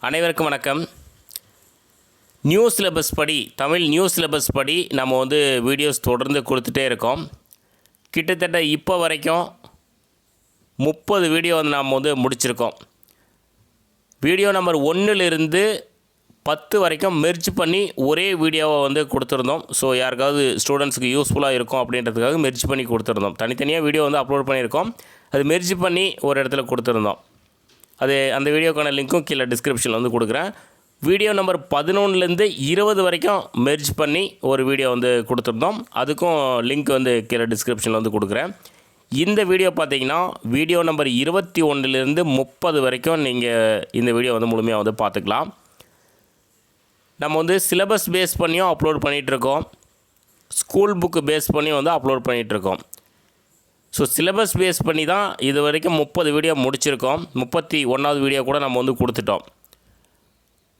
அனைவருக்கும் வணக்கம். New syllabus படி, தமிழ் நியூ சிலபஸ் படி நம்ம வீடியோஸ் தொடர்ந்து கொடுத்துட்டே இருக்கோம். கிட்டத்தட்ட இப்போ வரைக்கும் 30 வீடியோ நாம் முடிச்சிருக்கோம். வீடியோ நம்பர் 1லிருந்து 10 வரைக்கும் மெர்ஜ் பண்ணி ஒரே வீடியோவை கொடுத்துருந்தோம். ஸோ யாருக்காவது ஸ்டூடெண்ட்ஸுக்கு யூஸ்ஃபுல்லாக இருக்கும் அப்படின்றதுக்காக மெர்ஜ் பண்ணி கொடுத்துருந்தோம். தனித்தனியாக வீடியோ அப்லோட் பண்ணியிருக்கோம். அது மெர்ஜ் பண்ணி ஒரு இடத்துல கொடுத்துருந்தோம். அந்த வீடியோக்கான லிங்க்கும் கீழே டிஸ்கிரிப்ஷனில் கொடுக்குறேன். வீடியோ நம்பர் 11லேருந்து 20 வரைக்கும் மெர்ஜ் பண்ணி ஒரு வீடியோ கொடுத்துருந்தோம். அதுக்கும் லிங்க் கீழே டிஸ்கிரிப்ஷனில் கொடுக்குறேன். இந்த வீடியோ பார்த்தீங்கன்னா வீடியோ நம்பர் 21லேருந்து 30 வரைக்கும் நீங்கள் இந்த வீடியோ முழுமையாக பார்த்துக்கலாம். நம்ம சிலபஸ் பேஸ் பண்ணியும் அப்லோட் பண்ணிகிட்ருக்கோம். ஸ்கூல் புக்கு பேஸ் பண்ணியும் அப்லோட் பண்ணிகிட்ருக்கோம். ஸோ சிலபஸ் பேஸ் பண்ணி தான் இது வரைக்கும் 30 வீடியோ முடிச்சிருக்கோம். 31வது வீடியோ கூட நம்ம கொடுத்துட்டோம்.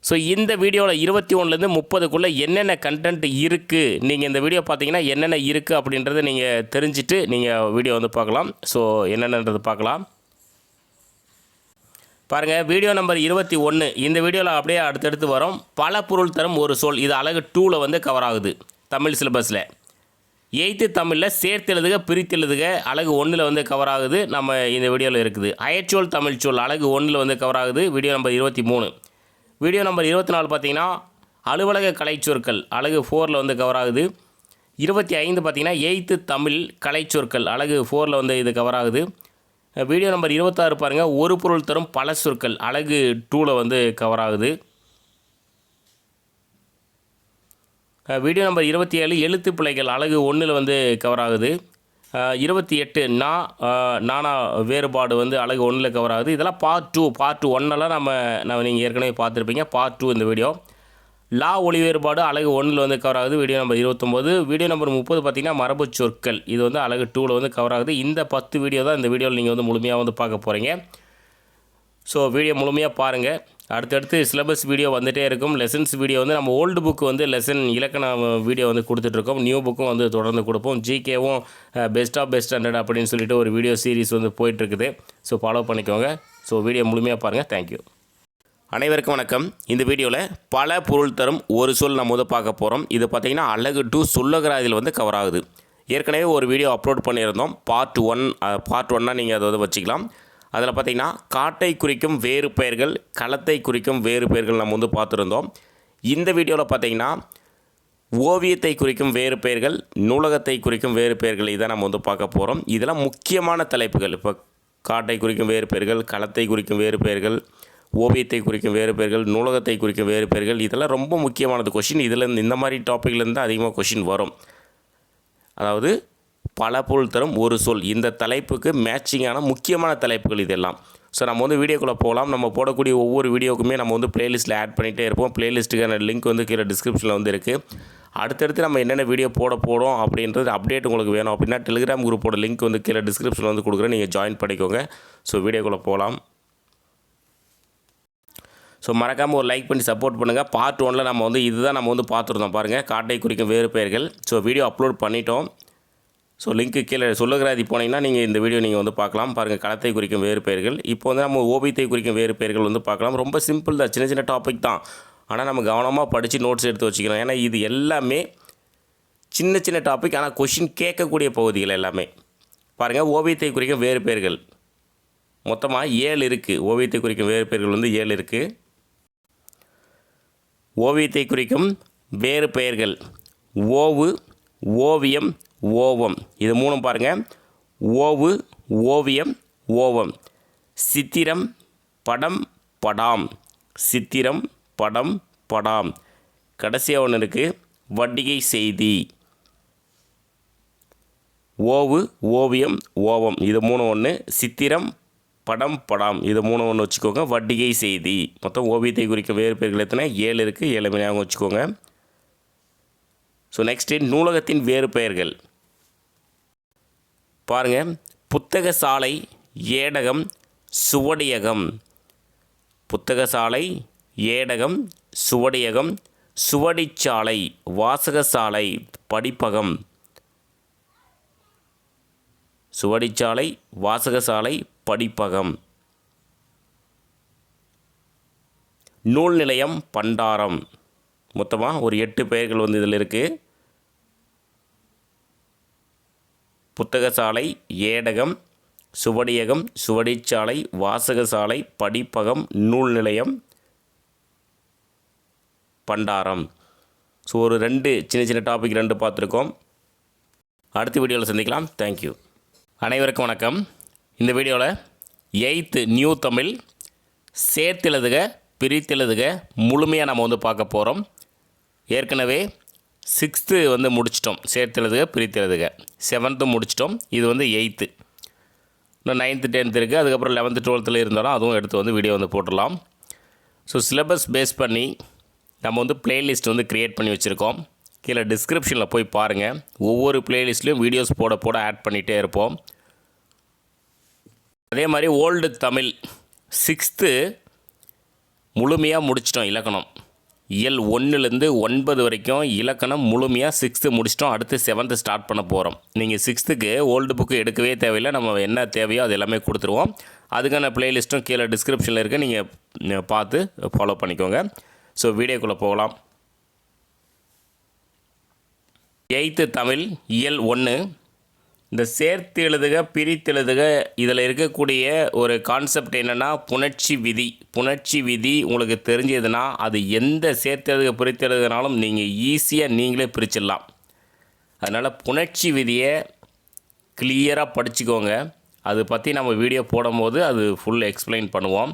ஸோ இந்த வீடியோவில் 21லேருந்து 30க்குள்ளே என்னென்ன கண்டென்ட் இருக்குது, நீங்கள் இந்த வீடியோ பார்த்தீங்கன்னா என்னென்ன இருக்குது அப்படின்றத நீங்கள் தெரிஞ்சுட்டு நீங்கள் வீடியோ பார்க்கலாம். ஸோ என்னென்னது பார்க்கலாம். பாருங்கள், வீடியோ நம்பர் 21 இந்த வீடியோவில் அப்படியே அடுத்தடுத்து வரும். பல பொருள் தரும் ஒரு சொல், இது அழகு 2ல் கவர் ஆகுது. தமிழ் சிலபஸில் 8th தமிழில் சேர்த்தெழுதுக பிரித்தெழுதுக அழகு 1ல் கவர் ஆகுது. நம்ம இந்த வீடியோவில் இருக்குது. அயற்சொல் தமிழ் சொல் அழகு 1ல் கவர் ஆகுது. Video number 23. வீடியோ நம்பர் 24 பார்த்தீங்கன்னா அலுவலக கலைச்சொற்கள் அழகு 4ல் கவர் ஆகுது. 25 பார்த்தீங்கன்னா 8th தமிழ் கலைச்சொற்கள் அழகு 4ல் இது கவர் ஆகுது. வீடியோ நம்பர் 26 பாருங்கள், ஒரு பொருள் தரும் பல சொற்கள் அழகு 2ல் கவர் ஆகுது. வீடியோ நம்பர் 27 எழுத்து பிழைகள் அழகு 1ல் கவர் ஆகுது. 28 நானா வேறுபாடு அழகு 1ல் கவர் ஆகுது. இதெல்லாம் பார்ட் 1எல்லாம் நம்ம நீங்கள் ஏற்கனவே பார்த்துருப்பீங்க. பார்ட் 2 இந்த வீடியோ. லா ஒளி வேறுபாடு அழகு 1ல் கவர் ஆகுது. Video number 29. வீடியோ நம்பர் 30 பார்த்திங்கன்னா மரபு சொற்கள், இது அழகு 2ல் கவர் ஆகுது. இந்த 10 வீடியோ தான் இந்த வீடியோவில் நீங்கள் முழுமையாக பார்க்க போகிறீங்க. ஸோ வீடியோ முழுமையாக பாருங்கள். அடுத்தடுத்து சிலபஸ் வீடியோ வந்துகிட்டே இருக்கும். லெசன்ஸ் வீடியோ நம்ம ஓல்டு புக்கு லெசன் இலக்கண வீடியோ கொடுத்துட்ருக்கோம். நியூ புக்கும் தொடர்ந்து கொடுப்போம். ஜிகேவும் பெஸ்ட் ஆஃப் பெஸ்ட் 100 அப்படின்னு சொல்லிட்டு ஒரு வீடியோ சீரிஸ் போயிட்டுருக்குது. ஸோ ஃபாலோ பண்ணிக்கோங்க. ஸோ வீடியோ முழுமையாக பாருங்கள். தேங்க்யூ. அனைவருக்கும் வணக்கம். இந்த வீடியோவில் பல பொருள் தரும் ஒரு சொல் நம்ம பார்க்க போகிறோம். இது பார்த்திங்கன்னா அழகு 2 சொல்லகராதியில் கவர் ஆகுது. ஏற்கனவே ஒரு வீடியோ அப்லோட் பண்ணியிருந்தோம். பார்ட் 1 நீங்கள் அதை வச்சுக்கலாம். அதில் பார்த்திங்கன்னா காட்டை குறிக்கும் வேறு பெயர்கள், களத்தை குறிக்கும் வேறு பெயர்கள் நம்ம பார்த்துருந்தோம். இந்த வீடியோவில் பார்த்திங்கன்னா ஓவியத்தை குறிக்கும் வேறு பெயர்கள், நூலகத்தை குறிக்கும் வேறு பெயர்கள் இதை நம்ம பார்க்க போகிறோம். இதெல்லாம் முக்கியமான தலைப்புகள். இப்போ காட்டை குறிக்கும் வேறு பெயர்கள், களத்தை குறிக்கும் வேறு பெயர்கள், ஓவியத்தை குறிக்கும் வேறு பெயர்கள், நூலகத்தை குறிக்கும் வேறு பெயர்கள், இதெல்லாம் ரொம்ப முக்கியமானது கொஷின். இதில் இந்த மாதிரி டாப்பிக்லேருந்து அதிகமாக கொஷின் வரும். அதாவது பல பொருள் தரும் ஒரு சொல், இந்த தலைப்புக்கு மேட்சிங்கான முக்கியமான தலைப்புகள் இதெல்லாம். ஸோ நம்ம வீடியோக்குள்ளே போகலாம். நம்ம போடக்கூடிய ஒவ்வொரு வீடியோக்குமே நம்ம ப்ளேலிஸ்ட்டில் ஆட் பண்ணிகிட்டே இருப்போம். ப்ளேலிஸ்ட்டுக்கான லிங்க் கீழே டிஸ்கிரிப்ஷனில் இருக்குது. அடுத்தடுத்து நம்ம என்னென்ன வீடியோ போகிறோம் அப்படின்றது அப்டேட் உங்களுக்கு வேணும் அப்படின்னா டெலிகிராம் குரூப்போட லிங்க் கீழே டிஸ்கிரிப்ஷனில் கொடுக்குறேன். நீங்கள் ஜாயின் பண்ணிக்கோங்க. ஸோ வீடியோக்குள்ளே போகலாம். ஸோ மறக்காமல் ஒரு லைக் பண்ணி சப்போர்ட் பண்ணுங்கள். பார்ட் 1ல் நம்ம இதுதான் நம்ம பார்த்துருந்தோம். பாருங்கள், காட்டை குறிக்கும் வேறு பெயர்கள். ஸோ வீடியோ அப்லோட் பண்ணிட்டோம். ஸோ லிங்க்கு கீழே சொல்லகராதி போனீங்கன்னா நீங்கள் இந்த வீடியோ நீங்கள் பார்க்கலாம். பாருங்கள், களத்தை குறிக்கும் வேறு பெயர்கள். இப்போ நம்ம ஓவியத்தை குறிக்கும் வேறு பெயர்கள் பார்க்கலாம். ரொம்ப சிம்பிள் தான், சின்ன டாபிக் தான். ஆனால் நம்ம கவனமாக படித்து நோட்ஸ் எடுத்து வச்சுக்கிறோம். ஏன்னா இது எல்லாமே சின்ன டாபிக், ஆனால் கொஷின் கேட்கக்கூடிய பகுதிகள் எல்லாமே. பாருங்கள், ஓவியத்தை குறிக்கும் வேறு பெயர்கள் மொத்தமாக 7 இருக்குது. ஓவியத்தை குறிக்கும் வேறு பெயர்கள் 7 இருக்குது. ஓவியத்தை குறிக்கும் வேறு பெயர்கள் ஓவு, ஓவியம், ஓவம். இது 3 பாருங்கள். ஓவு, ஓவியம், ஓவம். சித்திரம், படம், படாம். சித்திரம், படம், படாம். கடைசியாக ஒன்று இருக்குது, வட்டிகை செய்தி. ஓவு, ஓவியம், ஓவம். இது 3 ஒன்று. சித்திரம், படம், படாம். இது 3 ஒன்று வச்சுக்கோங்க. வட்டிகை செய்தி. மொத்தம் ஓவியத்தை குறிக்க வேறு பெயர்கள் எத்தனை? 7 இருக்குது. 7 ஞாபகம் வச்சுக்கோங்க. ஸோ நெக்ஸ்ட்டு நூலகத்தின் வேறு பெயர்கள் பாருங்கள். புத்தக சாலை, ஏடகம், சுவடியகம். புத்தகசாலை, ஏடகம், சுவடியகம், சுவடிச்சாலை, வாசகசாலை, படிப்பகம். சுவடிச்சாலை, வாசகசாலை, படிப்பகம். நூல் நிலையம் பண்டாரம். மொத்தமாக ஒரு 8 பெயர்கள் வந்து இதில் இருக்குது. புத்தகசாலை, ஏடகம், சுவடியகம், சுவடிச்சாலை, வாசகசாலை, படிப்பகம், நூல் நிலையம், பண்டாரம். ஸோ ஒரு 2 சின்ன சின்ன டாபிக் 2 பார்த்துருக்கோம். அடுத்த வீடியோவில் சந்திக்கலாம். தேங்க்யூ. அனைவருக்கும் வணக்கம். இந்த வீடியோவில் 8th நியூ தமிழ் சேர்த்தெழுதுக பிரித்தெழுதுக முழுமையாக நம்ம வந்து பார்க்க போகிறோம். ஏற்கனவே 6th வந்து முடிச்சிட்டோம். சேர்த்தெழுதுக பிரித்தெழுதுக 7th முடிச்சிட்டோம். இது வந்து 8th. இன்னும் 9th 10th இருக்குது. அதுக்கப்புறம் 11th 12th இருந்தாலும் அதுவும் எடுத்து வந்து வீடியோ வந்து போட்டுடலாம். ஸோ சிலபஸ் பேஸ் பண்ணி நம்ம வந்து பிளேலிஸ்ட் வந்து க்ரியேட் பண்ணி வச்சுருக்கோம். கீழே டிஸ்கிரிப்ஷனில் போய் பாருங்கள். ஒவ்வொரு பிளேலிஸ்ட்லேயும் வீடியோஸ் போட போட ஆட் பண்ணிகிட்டே இருப்போம். அதே மாதிரி ஓல்டு தமிழ் 6th முழுமையாக முடிச்சிட்டோம். இலக்கணம் இயல் 1லேருந்து 9 வரைக்கும் இலக்கணம் முழுமையாக 6th முடிச்சிட்டோம். அடுத்து 7th ஸ்டார்ட் பண்ண போகிறோம். நீங்கள் 6th ஓல்டு புக்கு எடுக்கவே தேவையில்லை. நம்ம என்ன தேவையோ அது எல்லாமே கொடுத்துருவோம். அதுக்கான பிளேலிஸ்ட்டும் கீழே டிஸ்கிரிப்ஷனில் இருக்குது. நீங்கள் பார்த்து ஃபாலோ பண்ணிக்கோங்க. ஸோ வீடியோக்குள்ளே போகலாம். 8th தமிழ் இயல் 1 இந்த சேர்த்து எழுதுக பிரித்தெழுதுக இதில் இருக்கக்கூடிய ஒரு கான்செப்ட் என்னென்னா புணர்ச்சி விதி. புணர்ச்சி விதி உங்களுக்கு தெரிஞ்சதுன்னா அது எந்த சேர்த்தெழுதுக பிரித்தெழுதுனாலும் நீங்கள் ஈஸியாக நீங்களே பிரிச்சிடலாம். அதனால் புணர்ச்சி விதியை கிளியராக படிச்சுக்கோங்க. அது பற்றி நம்ம வீடியோ போடும்போது அது ஃபுல் எக்ஸ்பிளைன் பண்ணுவோம்.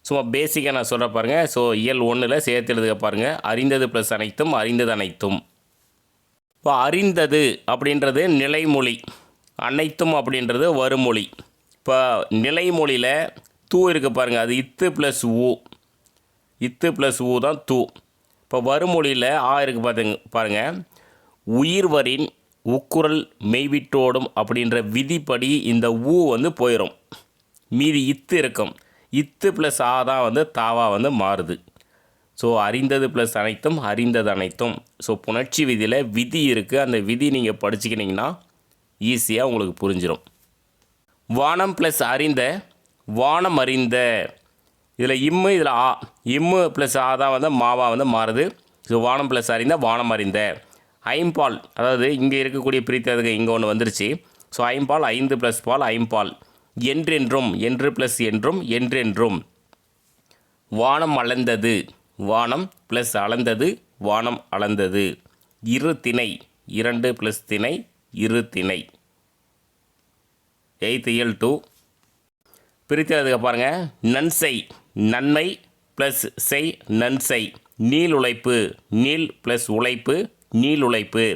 சும்மா பேசிக்காக நான் சொல்ல பாருங்கள். ஸோ இயல் 1 சேர்த்தெழுதுக பாருங்கள். அறிந்தது ப்ளஸ் அனைத்தும், அறிந்தது அனைத்தும். இப்போ அறிந்தது அப்படின்றது நிலைமொழி, அனைத்தும் அப்படின்றது வருமொழி. இப்போ நிலைமொழியில் தூ இருக்குது பாருங்கள். அது இத்து ப்ளஸ் ஊ, இத்து ப்ளஸ் ஊ தான் தூ. இப்போ வருமொழியில் ஆ இருக்குது பாருங்கள். உயிர்வரின் உக்குரல் மெய்விட்டோடும் அப்படின்ற விதிப்படி இந்த ஊ வந்து போயிடும். மீதி இத்து இருக்கும். இத்து ப்ளஸ் ஆ தான் வந்து தாவா வந்து மாறுது. ஸோ அறிந்தது ப்ளஸ் அனைத்தும், அறிந்தது அனைத்தும். ஸோ புணர்ச்சி விதியில் விதி இருக்குது. அந்த விதி நீங்கள் படிச்சுக்கிட்டிங்கன்னா ஈஸியாக உங்களுக்கு புரிஞ்சிடும். வானம் ப்ளஸ் அறிந்த, வானம் அறிந்த. இதில் இம்மு, இதில் ஆ. இம்மு ப்ளஸ் ஆ தான் வந்து மாவா வந்து மாறுது. ஸோ வானம் ப்ளஸ் அறிந்த, வானம் அறிந்த. ஐம்பால், அதாவது இங்கே இருக்கக்கூடிய பிரித்ததுக்கு இங்கே ஒன்று வந்துருச்சு. ஸோ ஐம்பால் 5 ப்ளஸ் பால் ஐம்பால். என்றென்றும், என்று ப்ளஸ் என்றும், என்றென்றும். வானம் அளந்தது, வானம் ப்ளஸ் அளந்தது, வானம் அளந்தது. இரு திணை, 2 ப்ளஸ் திணை, இரு திணை. 8th இயல் 2 பிரித்ததுக்கு பாருங்கள். நன்செய், நன்மை ப்ளஸ் செய், நன்செய். நீள் உழைப்பு, நீள் ப்ளஸ் உழைப்பு, நீள் உழைப்பு.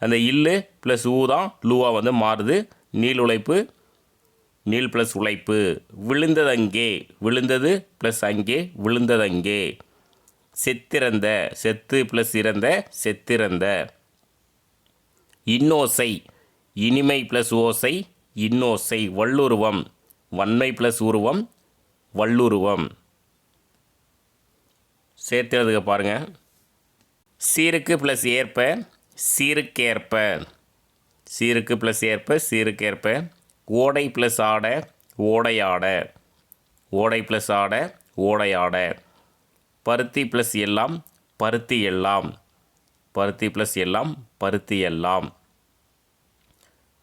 அந்த இல்லு ப்ளஸ் ஊ தான் லூவா வந்து மாறுது. நீள் உழைப்பு, நீள் ப்ளஸ் உழைப்பு. விழுந்ததங்கே, விழுந்தது ப்ளஸ் அங்கே, விழுந்ததங்கே. செத்திறந்த, செத்து ப்ளஸ் இறந்த, செத்திறந்த. இன்னோசை, இனிமை ப்ளஸ் ஓசை, இன்னோசை. வள்ளுருவம், வன்மை ப்ளஸ் உருவம், வள்ளுருவம். சேர்த்துறதுக்கு பாருங்கள். சீருக்கு ப்ளஸ் ஏற்ப, சீருக்கேற்ப. சீருக்கு ப்ளஸ் ஏற்ப, சீருக்கேற்ப. ஓடை ப்ளஸ் ஆட, ஓடையாட. ஓடை ப்ளஸ் ஆட, ஓடையாட. பருத்தி ப்ளஸ் எல்லாம், பருத்தி எல்லாம். பருத்தி ப்ளஸ் எல்லாம், பருத்தி எல்லாம்.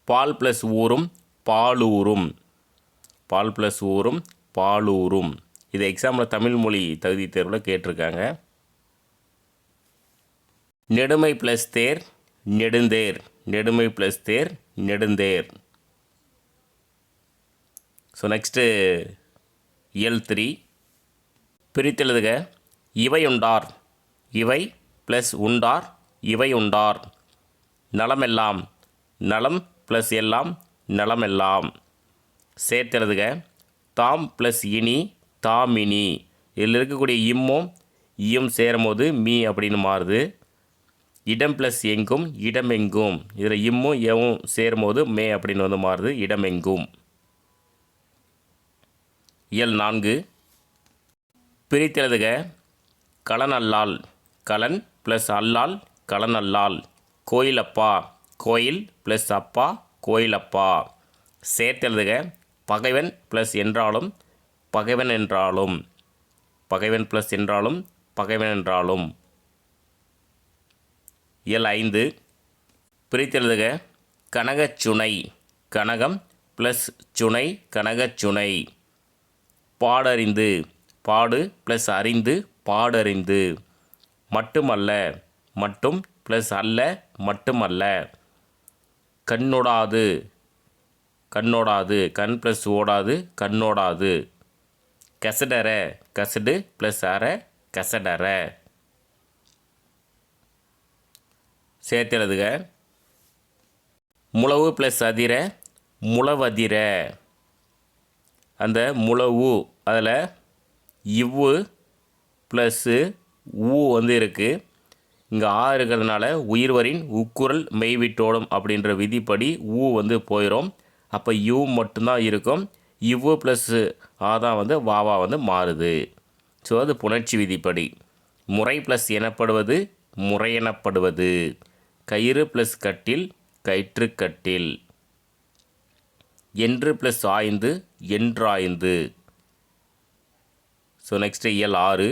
பால் ப்ளஸ் ஊரும், பாலூரும். பால் ப்ளஸ் ஊரும், பாலூரும். இது எக்ஸாமில் தமிழ் மொழி தகுதி தேர்வில் கேட்டிருக்காங்க. நெடுமை ப்ளஸ் தேர், நெடுந்தேர். நெடுமை ப்ளஸ் தேர், நெடுந்தேர். ஸோ நெக்ஸ்ட்டு இயல் 3 பிரித்தெழுதுக. இவை உண்டார், இவை ப்ளஸ் உண்டார், இவை உண்டார். நலமெல்லாம், நலம் ப்ளஸ் எல்லாம், நலமெல்லாம். சேர்த்தெழுதுக. தாம் ப்ளஸ் இனி, தாமினி. இதில் இருக்கக்கூடிய இம்மும் ஈயும் சேரும் போது மீ அப்படின்னு மாறுது. இடம் ப்ளஸ் எங்கும், இடமெங்கும். இதில் இம்மும் ஏவும் சேரும் போது மே அப்படின்னு வந்து மாறுது. இடமெங்கும். இயல் 4 பிரித்தெழுதுக. களன் அல்லால், களன் ப்ளஸ் அல்லால், களன் அல்லால். கோயிலப்பா, கோயில் ப்ளஸ் அப்பா, கோயிலப்பா. சேர்த்தெழுதுக. பகைவன் ப்ளஸ் என்றாலும், பகைவன் என்றாலும். பகைவன் ப்ளஸ் என்றாலும் பகைவன் என்றாலும். இயல் 5 பிரித்தெழுதுக. கனகச்சுனை கனகம் ப்ளஸ் சுனை கனகச்சுனை. பாடறிந்து பாடு ப்ளஸ் அறிந்து பாடறிந்து. மட்டுமல்ல மட்டும் ப்ளஸ் அல்ல மட்டுமல்ல. கண்ணோடாது கண்ணோடாது கண் ப்ளஸ் ஓடாது கண்ணோடாது. கசடர கசடு ப்ளஸ் அற கசடர. சேர்த்தெழுதுக. முழவு ப்ளஸ் அதிர முழவதிர. அந்த முழவு அதில் இவ்வு ப்ளஸ்ஸு ஊ வந்து இருக்குது. இங்கே ஆ இருக்கிறதுனால உயிர்வரின் உக்குரல் மெய்விட்டோடும் அப்படின்ற விதிப்படி ஊ வந்து போயிடும். அப்போ யூ மட்டும்தான் இருக்கும். இவ்வு ப்ளஸ்ஸு ஆ தான் வந்து வாவா வந்து மாறுது. ஸோ அது புணர்ச்சி விதிப்படி. முறை ப்ளஸ் எனப்படுவது முறையெனப்படுவது. கயிறு ப்ளஸ் கட்டில் கயிற்றுக்கட்டில். என்று ப்ளஸ் ஆய்ந்து என்றாய்ந்து. ஸோ நெக்ஸ்ட்டு இயல் 6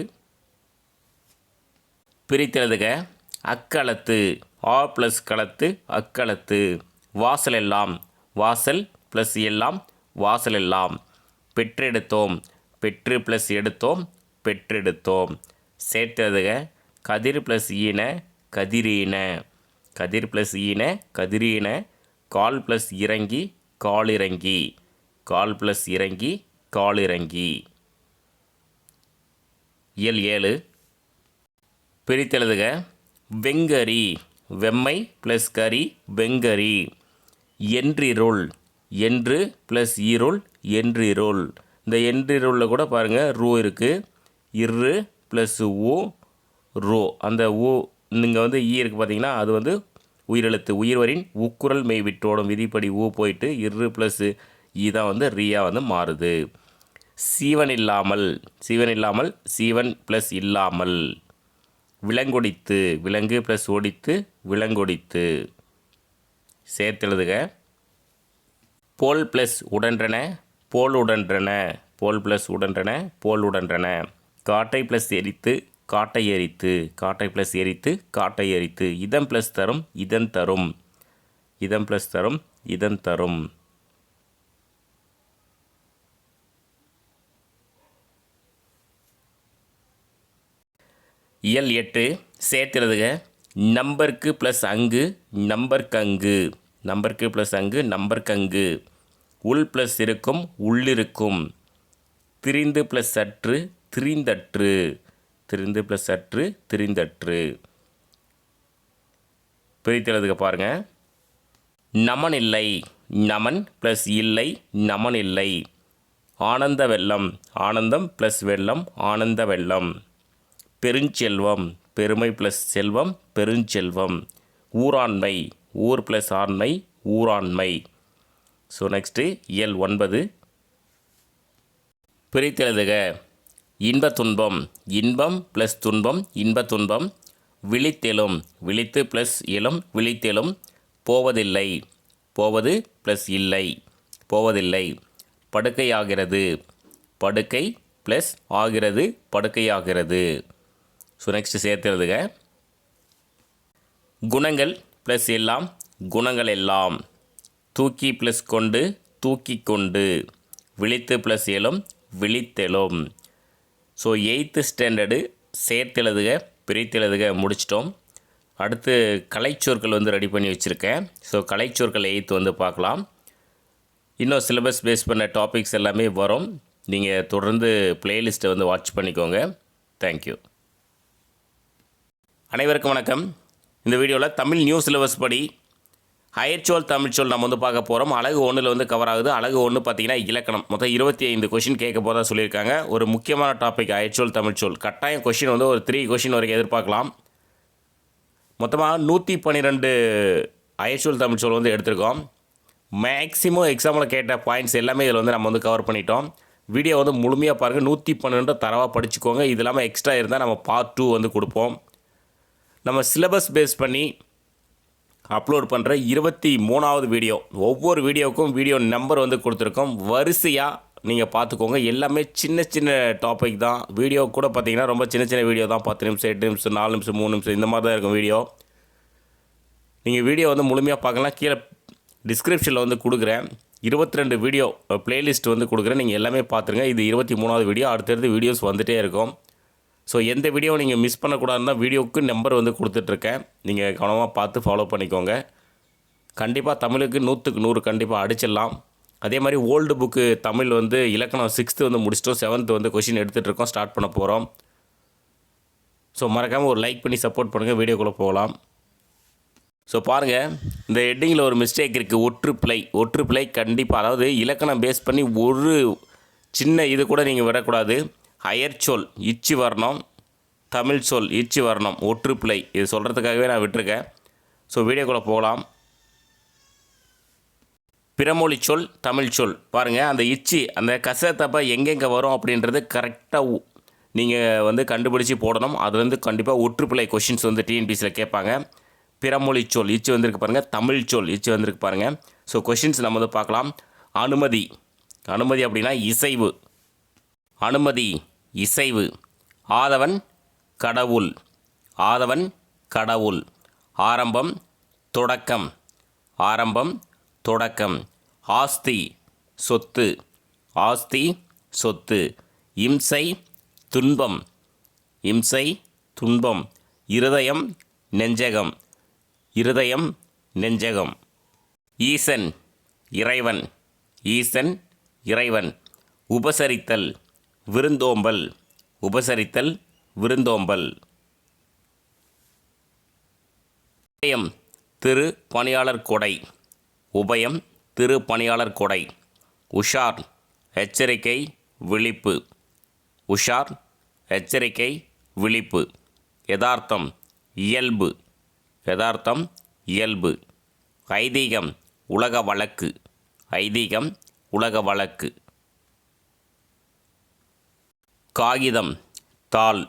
பிரித்தெழுதுக. அக்களத்து ஆ ப்ளஸ் களத்து அக்களத்து. வாசல் எல்லாம் வாசல் ப்ளஸ் எல்லாம் வாசல் எல்லாம். பெற்றெடுத்தோம் பெற்று ப்ளஸ் எடுத்தோம் பெற்றெடுத்தோம். சேர்த்தெழுதுக. கதிர் ப்ளஸ் ஈன கதிரீன. கதிர் ப்ளஸ் ஈன கதிரீன. கால் ப்ளஸ் இறங்கி காலிறங்கி. கால் ப்ளஸ் இறங்கி காலிறங்கி. இயல் 7 பிரித்தெழுதுக. வெங்கரி வெம்மை ப்ளஸ் கரி வெங்கரி. என்றிருள் என்று ப்ளஸ் இருள் என்றிருள். இந்த என்றிருளில் கூட பாருங்கள் ரூ இருக்குது. இரு ப்ளஸ் ஊ ரூ. அந்த ஊ நீங்கள் வந்து ஈ இருக்குது பார்த்தீங்கன்னா அது வந்து உயிரெழுத்து. உயிர்வரின் உக்குரல் மெய் விட்டோடும் விதிப்படி ஊ போயிட்டு இரு ப்ளஸ் ஈ தான் வந்து ரீயா வந்து மாறுது. சீவன் இல்லாமல் சீவன் இல்லாமல் சீவன் ப்ளஸ் இல்லாமல். விலங்கொடித்து விலங்கு ப்ளஸ் ஒடித்து விலங்கொடித்து. சேர்த்தெழுதுக. போல் ப்ளஸ் உடன்றன போல் உடன்றன. போல் ப்ளஸ் உடன்றன போல் உடன்றன. காட்டை ப்ளஸ் எரித்து காட்டை எரித்து. காட்டை ப்ளஸ் எரித்து காட்டை எரித்து. இதம் ப்ளஸ் தரும் இதன் தரும். இதம் ப்ளஸ் தரும் இதன் தரும். இயல் 8 சேர்த்தெழுதுக. நம்பருக்கு ப்ளஸ் அங்கு நம்பர்க்கங்கு. நம்பருக்கு ப்ளஸ் அங்கு நம்பர்க்கங்கு. உள் ப்ளஸ் இருக்கும் உள்ளிருக்கும். திரிந்து ப்ளஸ் சற்று திரிந்தற்று. திரிந்து ப்ளஸ் சற்று திரிந்தற்று. பிரித்தெழுதுக பாருங்கள். நமன் இல்லை நமன் ப்ளஸ் இல்லை நமன் இல்லை. ஆனந்த வெள்ளம் ஆனந்தம் ப்ளஸ் வெள்ளம் ஆனந்த வெள்ளம். பெருஞ்செல்வம் பெருமை ப்ளஸ் செல்வம் பெருஞ்செல்வம். ஊராண்மை ஊர் ப்ளஸ் ஆண்மை ஊராண்மை. ஸோ நெக்ஸ்ட்டு இயல் 9 பிரித்தெழுதுக. இன்ப துன்பம் இன்பம் ப்ளஸ் துன்பம் இன்ப துன்பம். விழித்தெழும் விழித்து ப்ளஸ் எழும் விழித்தெழும். போவதில்லை போவது ப்ளஸ் இல்லை போவதில்லை. படுக்கையாகிறது படுக்கை ப்ளஸ் ஆகிறது படுக்கையாகிறது. So next சேர்த்தெழுதுக. குணங்கள் ப்ளஸ் எல்லாம் குணங்கள் எல்லாம். தூக்கி ப்ளஸ் கொண்டு தூக்கி கொண்டு. விழித்து ப்ளஸ் எழும் விழித்தெழும். ஸோ 8th ஸ்டாண்டர்டு சேர்த்தெழுதுக பிரித்தெழுதுக முடிச்சிட்டோம். அடுத்து கலைச்சொற்கள் வந்து ரெடி பண்ணி வச்சுருக்கேன். ஸோ கலைச்சொற்கள் 8th வந்து பார்க்கலாம். இன்னும் சிலபஸ் பேஸ் பண்ண டாபிக்ஸ் எல்லாமே வரும். நீங்கள் தொடர்ந்து பிளேலிஸ்ட்டை வந்து வாட்ச் பண்ணிக்கோங்க. தேங்க்யூ. அனைவருக்கும் வணக்கம். இந்த வீடியோவில் தமிழ் நியூ சிலபஸ் படி அயற்சொல் தமிழ்ச்சொல் நம்ம வந்து பார்க்க போகிறோம். அழகு 1 வந்து கவர் ஆகுது. அழகு 1 பார்த்தீங்கன்னா இலக்கணம். மொத்தம் 25 கொஷின் கேட்க போதா சொல்லியிருக்காங்க. ஒரு முக்கியமான டாபிக் அயற்சொல் தமிழ்ச்சொல். கட்டாயம் கொஷின் வந்து ஒரு 3 கொஷின் வரைக்கும் எதிர்பார்க்கலாம். மொத்தமாக 112 அயற்சொல் தமிழ்ச்சொல் வந்து எடுத்திருக்கோம். மேக்ஸிமம் எக்ஸாமில் கேட்ட பாயிண்ட்ஸ் எல்லாமே இதில் வந்து நம்ம வந்து கவர் பண்ணிட்டோம். வீடியோ வந்து முழுமையாக பாருங்கள். 112 தரவாக படிச்சுக்கோங்க. இது இல்லாமல் எக்ஸ்ட்ரா இருந்தால் நம்ம பார்ட் 2 வந்து கொடுப்போம். நம்ம சிலபஸ் பேஸ் பண்ணி அப்லோட் பண்ணுற 23வது வீடியோ. ஒவ்வொரு வீடியோவுக்கும் வீடியோ நம்பர் வந்து கொடுத்துருக்கோம். வரிசையாக நீங்கள் பார்த்துக்கோங்க. எல்லாமே சின்ன சின்ன டாபிக் தான். வீடியோ கூட பார்த்தீங்கன்னா ரொம்ப சின்ன சின்ன வீடியோ தான். 10 நிமிஷம், 8 நிமிஷம், 4 நிமிஷம், 3 நிமிஷம் இந்த மாதிரி தான் இருக்கும் வீடியோ. நீங்கள் வீடியோ வந்து முழுமையாக பார்க்கலாம். கீழே டிஸ்கிரிப்ஷனில் வந்து கொடுக்குறேன். 22 வீடியோ ப்ளேலிஸ்ட் வந்து கொடுக்குறேன். நீங்கள் எல்லாமே பார்த்துருங்க. இது 23வது வீடியோ. அடுத்தடுத்து வீடியோஸ் வந்துகிட்டே இருக்கும். ஸோ எந்த வீடியோ நீங்கள் மிஸ் பண்ணக்கூடாதுன்னா வீடியோவுக்கு நம்பர் வந்து கொடுத்துட்ருக்கேன். நீங்கள் கவனமாக பார்த்து ஃபாலோ பண்ணிக்கோங்க. கண்டிப்பாக தமிழுக்கு 100க்கு 100 கண்டிப்பாக அடிச்சிடலாம். அதே மாதிரி ஓல்டு புக்கு தமிழ் வந்து இலக்கணம் 6th வந்து முடிச்சிட்டோம். 7th வந்து கொஷின் எடுத்துகிட்ருக்கோம். ஸ்டார்ட் பண்ண போகிறோம். ஸோ மறக்காமல் ஒரு லைக் பண்ணி சப்போர்ட் பண்ணுங்கள். வீடியோக்குள்ளே போகலாம். ஸோ பாருங்கள், இந்த ஹெட்டிங்கில் ஒரு மிஸ்டேக் இருக்குது. ஒற்றுப்பிழை கண்டிப்பாக, அதாவது இலக்கணம் பேஸ் பண்ணி ஒரு சின்ன இது கூட நீங்கள் விடக்கூடாது. அயற்சொல் இச்சு வரணும், தமிழ் சொல் இச்சு வரணும், ஒற்றுப்பிழை இது சொல்கிறதுக்காகவே நான் விட்டுருக்கேன். ஸோ வீடியோக்குள்ளே போகலாம். பிறமொழி சொல், தமிழ் சொல் பாருங்கள். அந்த இச்சு அந்த கசத்தப்ப எங்கெங்கே வரும் அப்படின்றது கரெக்டாக நீங்கள் வந்து கண்டுபிடிச்சி போடணும். அது வந்து கண்டிப்பாக ஒற்றுப்பிழை கொஷின்ஸ் வந்து டிஎன்பிசியில் கேட்பாங்க. பிறமொழி சொல் இச்சு வந்திருக்கு பாருங்கள். தமிழ் சொல் இச்சு வந்திருக்கு பாருங்கள். ஸோ கொஷின்ஸ் நம்ம வந்து பார்க்கலாம். அனுமதி அப்படின்னா இசைவு. அனுமதி இசைவு. ஆதவன் கடவுள். ஆரம்பம் தொடக்கம். ஆஸ்தி சொத்து. இம்சை துன்பம். இருதயம் நெஞ்சகம். ஈசன் இறைவன். உபசரித்தல் விருந்தோம்பல். உபயம் திரு பணியாளர் கொடை. உஷார் எச்சரிக்கை விழிப்பு. யதார்த்தம் இயல்பு. ஐதீகம் உலக வழக்கு. காகிதம் தாள்.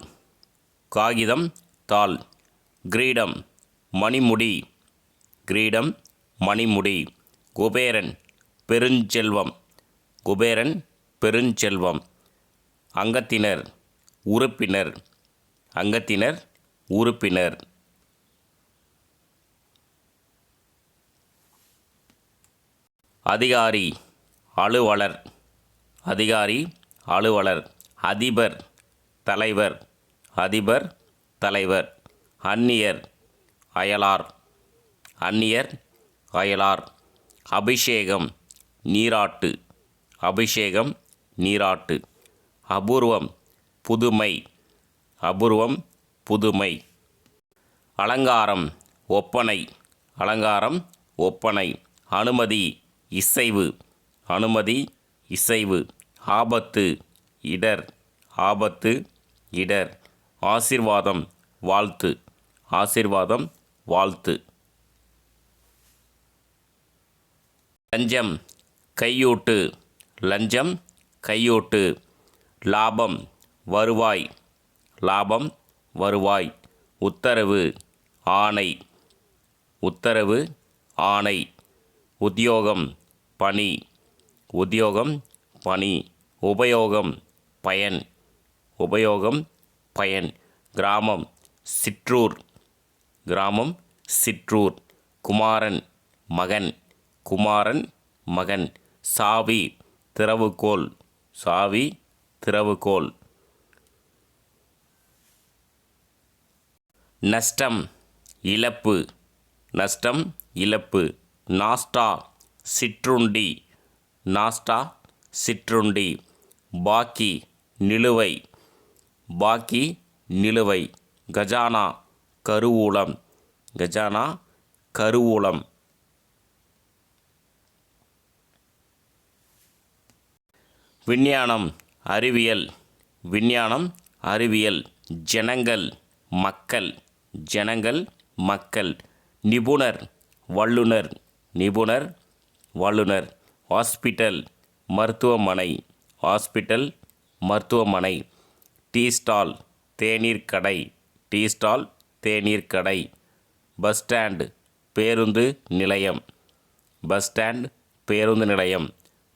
கிரீடம் மணிமுடி. குபேரன் பெருஞ்செல்வம். அங்கத்தினர் உறுப்பினர். அதிகாரி அலுவலர். அதிபர் தலைவர். அந்நியர் அயலார். அபிஷேகம் நீராட்டு. அபூர்வம் புதுமை. அலங்காரம் ஒப்பனை. அனுமதி இசைவு. ஆபத்து இடர். ஆசீர்வாதம் வாழ்த்து. லஞ்சம் கையூட்டு. லாபம் வருவாய். உத்தரவு ஆணை. உத்தியோகம் பணி. உபயோகம் பயன். கிராமம் சிற்றூர். குமாரன் மகன். சாவி திறவுகோல். நஷ்டம் இழப்பு. நாஸ்டா சிற்றுண்டி. பாக்கி நிலுவை. கஜானா கருவூலம். விஞ்ஞானம் அறிவியல். ஜனங்கள் மக்கள். நிபுணர் வல்லுனர். ஹாஸ்பிட்டல் மருத்துவமனை. டீ ஸ்டால் தேநீர் கடை. பஸ் ஸ்டாண்ட் பேருந்து நிலையம்.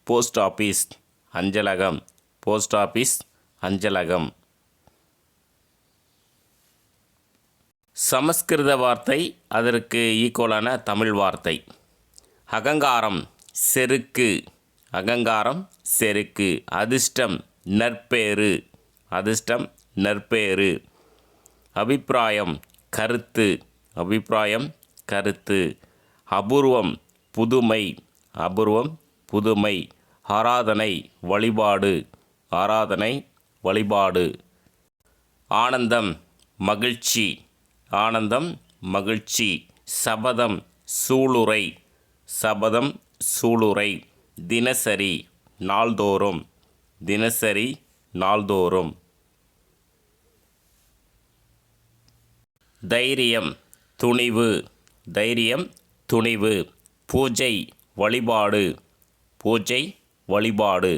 போஸ்ட் ஆஃபீஸ் அஞ்சலகம். போஸ்ட் ஆஃபீஸ் அஞ்சலகம். சமஸ்கிருத வார்த்தை அதற்கு ஈக்குவலான தமிழ் வார்த்தை. அகங்காரம் செருக்கு. அகங்காரம் செருக்கு. அதிர்ஷ்டம் நற்பேறு. அதிர்ஷ்டம் நற்பேறு. அபிப்பிராயம் கருத்து. அபிப்பிராயம் கருத்து. அபூர்வம் புதுமை. அபூர்வம் புதுமை. ஆராதனை வழிபாடு. ஆராதனை வழிபாடு. ஆனந்தம் மகிழ்ச்சி. ஆனந்தம் மகிழ்ச்சி. சபதம் சூளுரை. சபதம் சூளுரை. தினசரி நாள்தோறும். தினசரி நாள்தோறும். தைரியம் துணிவு. தைரியம் துணிவு. பூஜை வழிபாடு. பூஜை வழிபாடு.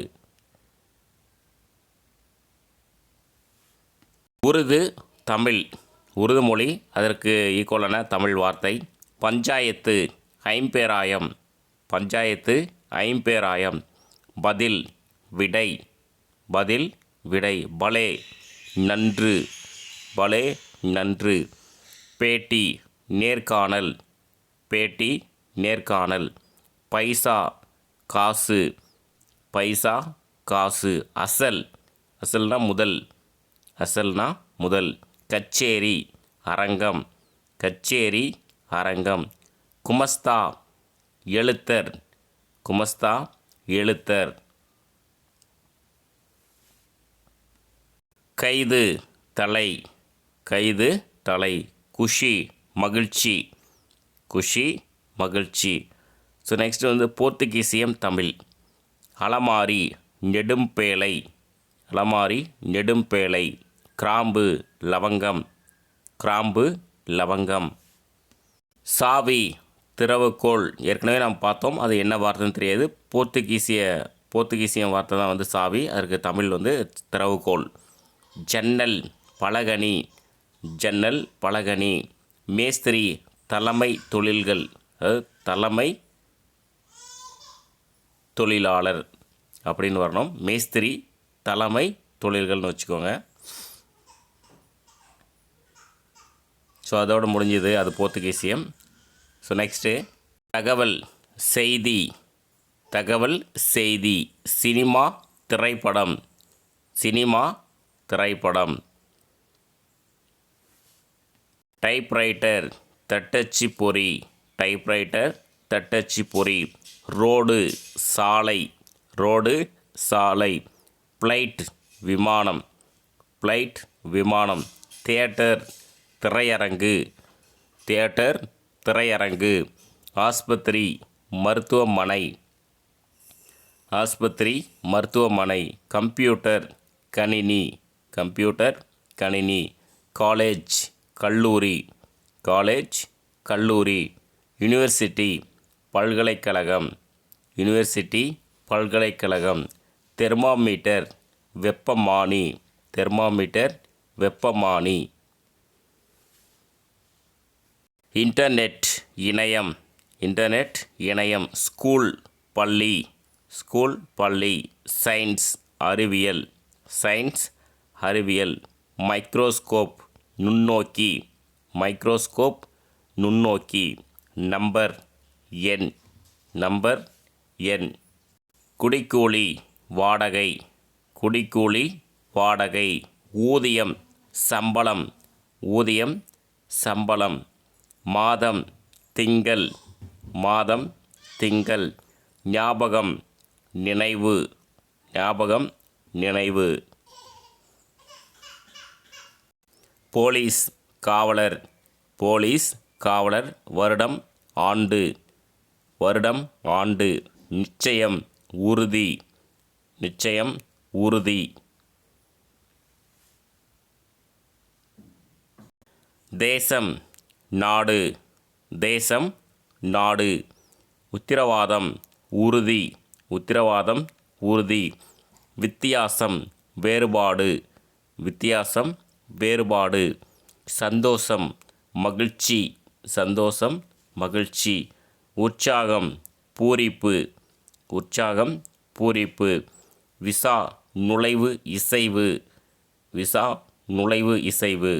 உருது தமிழ். உருது மொழி அதற்கு ஈக்குவலான தமிழ் வார்த்தை. பஞ்சாயத்து ஐம்பேராயம். பஞ்சாயத்து ஐம்பேராயம். பதில் விடை. பதில் விடை. பலே நன்று. பலே நன்று. பேட்டி நேர்காணல். பேட்டி நேர்காணல். பைசா காசு. பைசா காசு. அசல். அசல்னா முதல். அசல்னா முதல். கச்சேரி அரங்கம். கச்சேரி அரங்கம். குமஸ்தா எழுத்தர். குமஸ்தா எழுத்தர். கைது தலை. கைது தலை. குஷி மகிழ்ச்சி. குஷி மகிழ்ச்சி. ஸோ நெக்ஸ்ட் வந்து போர்த்துகீசியம் தமிழ். அலமாரி நெடும்பேலை. அலமாரி நெடும்பேலை. கிராம்பு லவங்கம். கிராம்பு லவங்கம். சாவி திறவுகோல். ஏற்கனவே நாம் பார்த்தோம், அது என்ன வார்த்தைன்னு தெரியாது. போர்த்துகீசியம் வார்த்தை தான் வந்து சாவி. அதற்கு தமிழ் வந்து திறவுகோல். ஜன்னல் பலகனி. ஜன்னல் பலகனி. மேஸ்திரி தலைமை தொழில்கள். அதாவது தலைமை தொழிலாளர் அப்படின்னு வரணும். மேஸ்திரி தலைமை தொழில்கள்னு வச்சுக்கோங்க. ஸோ அதோடு முடிஞ்சது அது போர்த்துகீசியம். ஸோ நெக்ஸ்ட்டு தகவல் செய்தி. தகவல் செய்தி. சினிமா திரைப்படம். சினிமா திரைப்படம். டைப்ரைட்டர் தட்டச்சு பொறி. டைப்ரைட்டர் தட்டச்சு பொறி. ரோடு சாலை. ரோடு சாலை. ஃப்ளைட் விமானம். ஃப்ளைட் விமானம். தியேட்டர் திரையரங்கு. தியேட்டர் திரையரங்கு. ஆஸ்பத்திரி மருத்துவமனை. ஆஸ்பத்திரி மருத்துவமனை. கம்ப்யூட்டர் கணினி. கம்ப்யூட்டர் கணினி. காலேஜ் கல்லூரி. காலேஜ் கல்லூரி. யூனிவர்சிட்டி பல்கலைக்கழகம். யூனிவர்சிட்டி பல்கலைக்கழகம். தெர்மாமீட்டர் வெப்பமானி. தெர்மாமீட்டர் வெப்பமானி. இன்டர்நெட் இணையம். இன்டர்நெட் இணையம். ஸ்கூல் பள்ளி. ஸ்கூல் பள்ளி. சயின்ஸ் அறிவியல். சயின்ஸ் அறிவியல். மைக்ரோஸ்கோப் நுண்ணோக்கி. மைக்ரோஸ்கோப் நுண்ணோக்கி. நம்பர் எண். நம்பர் எண். குடிக்கூலி வாடகை. குடிக்கூலி வாடகை. ஊதியம் சம்பளம். ஊதியம் சம்பளம். மாதம் திங்கள். மாதம் திங்கள். ஞாபகம் நினைவு. ஞாபகம் நினைவு. போலீஸ் காவலர். போலீஸ் காவலர். வருடம் ஆண்டு. வருடம் ஆண்டு. நிச்சயம் உறுதி. நிச்சயம் உறுதி. தேசம் நாடு. தேசம் நாடு. உத்திரவாதம் உறுதி. உத்திரவாதம் உறுதி. வித்தியாசம் வேறுபாடு. வித்தியாசம் வேறுபாடு. சந்தோஷம் மகிழ்ச்சி. சந்தோஷம் மகிழ்ச்சி. உற்சாகம் பூரிப்பு. உற்சாகம் பூரிப்பு. விசா நுழைவு இசைவு. விசா நுழைவு இசைவு.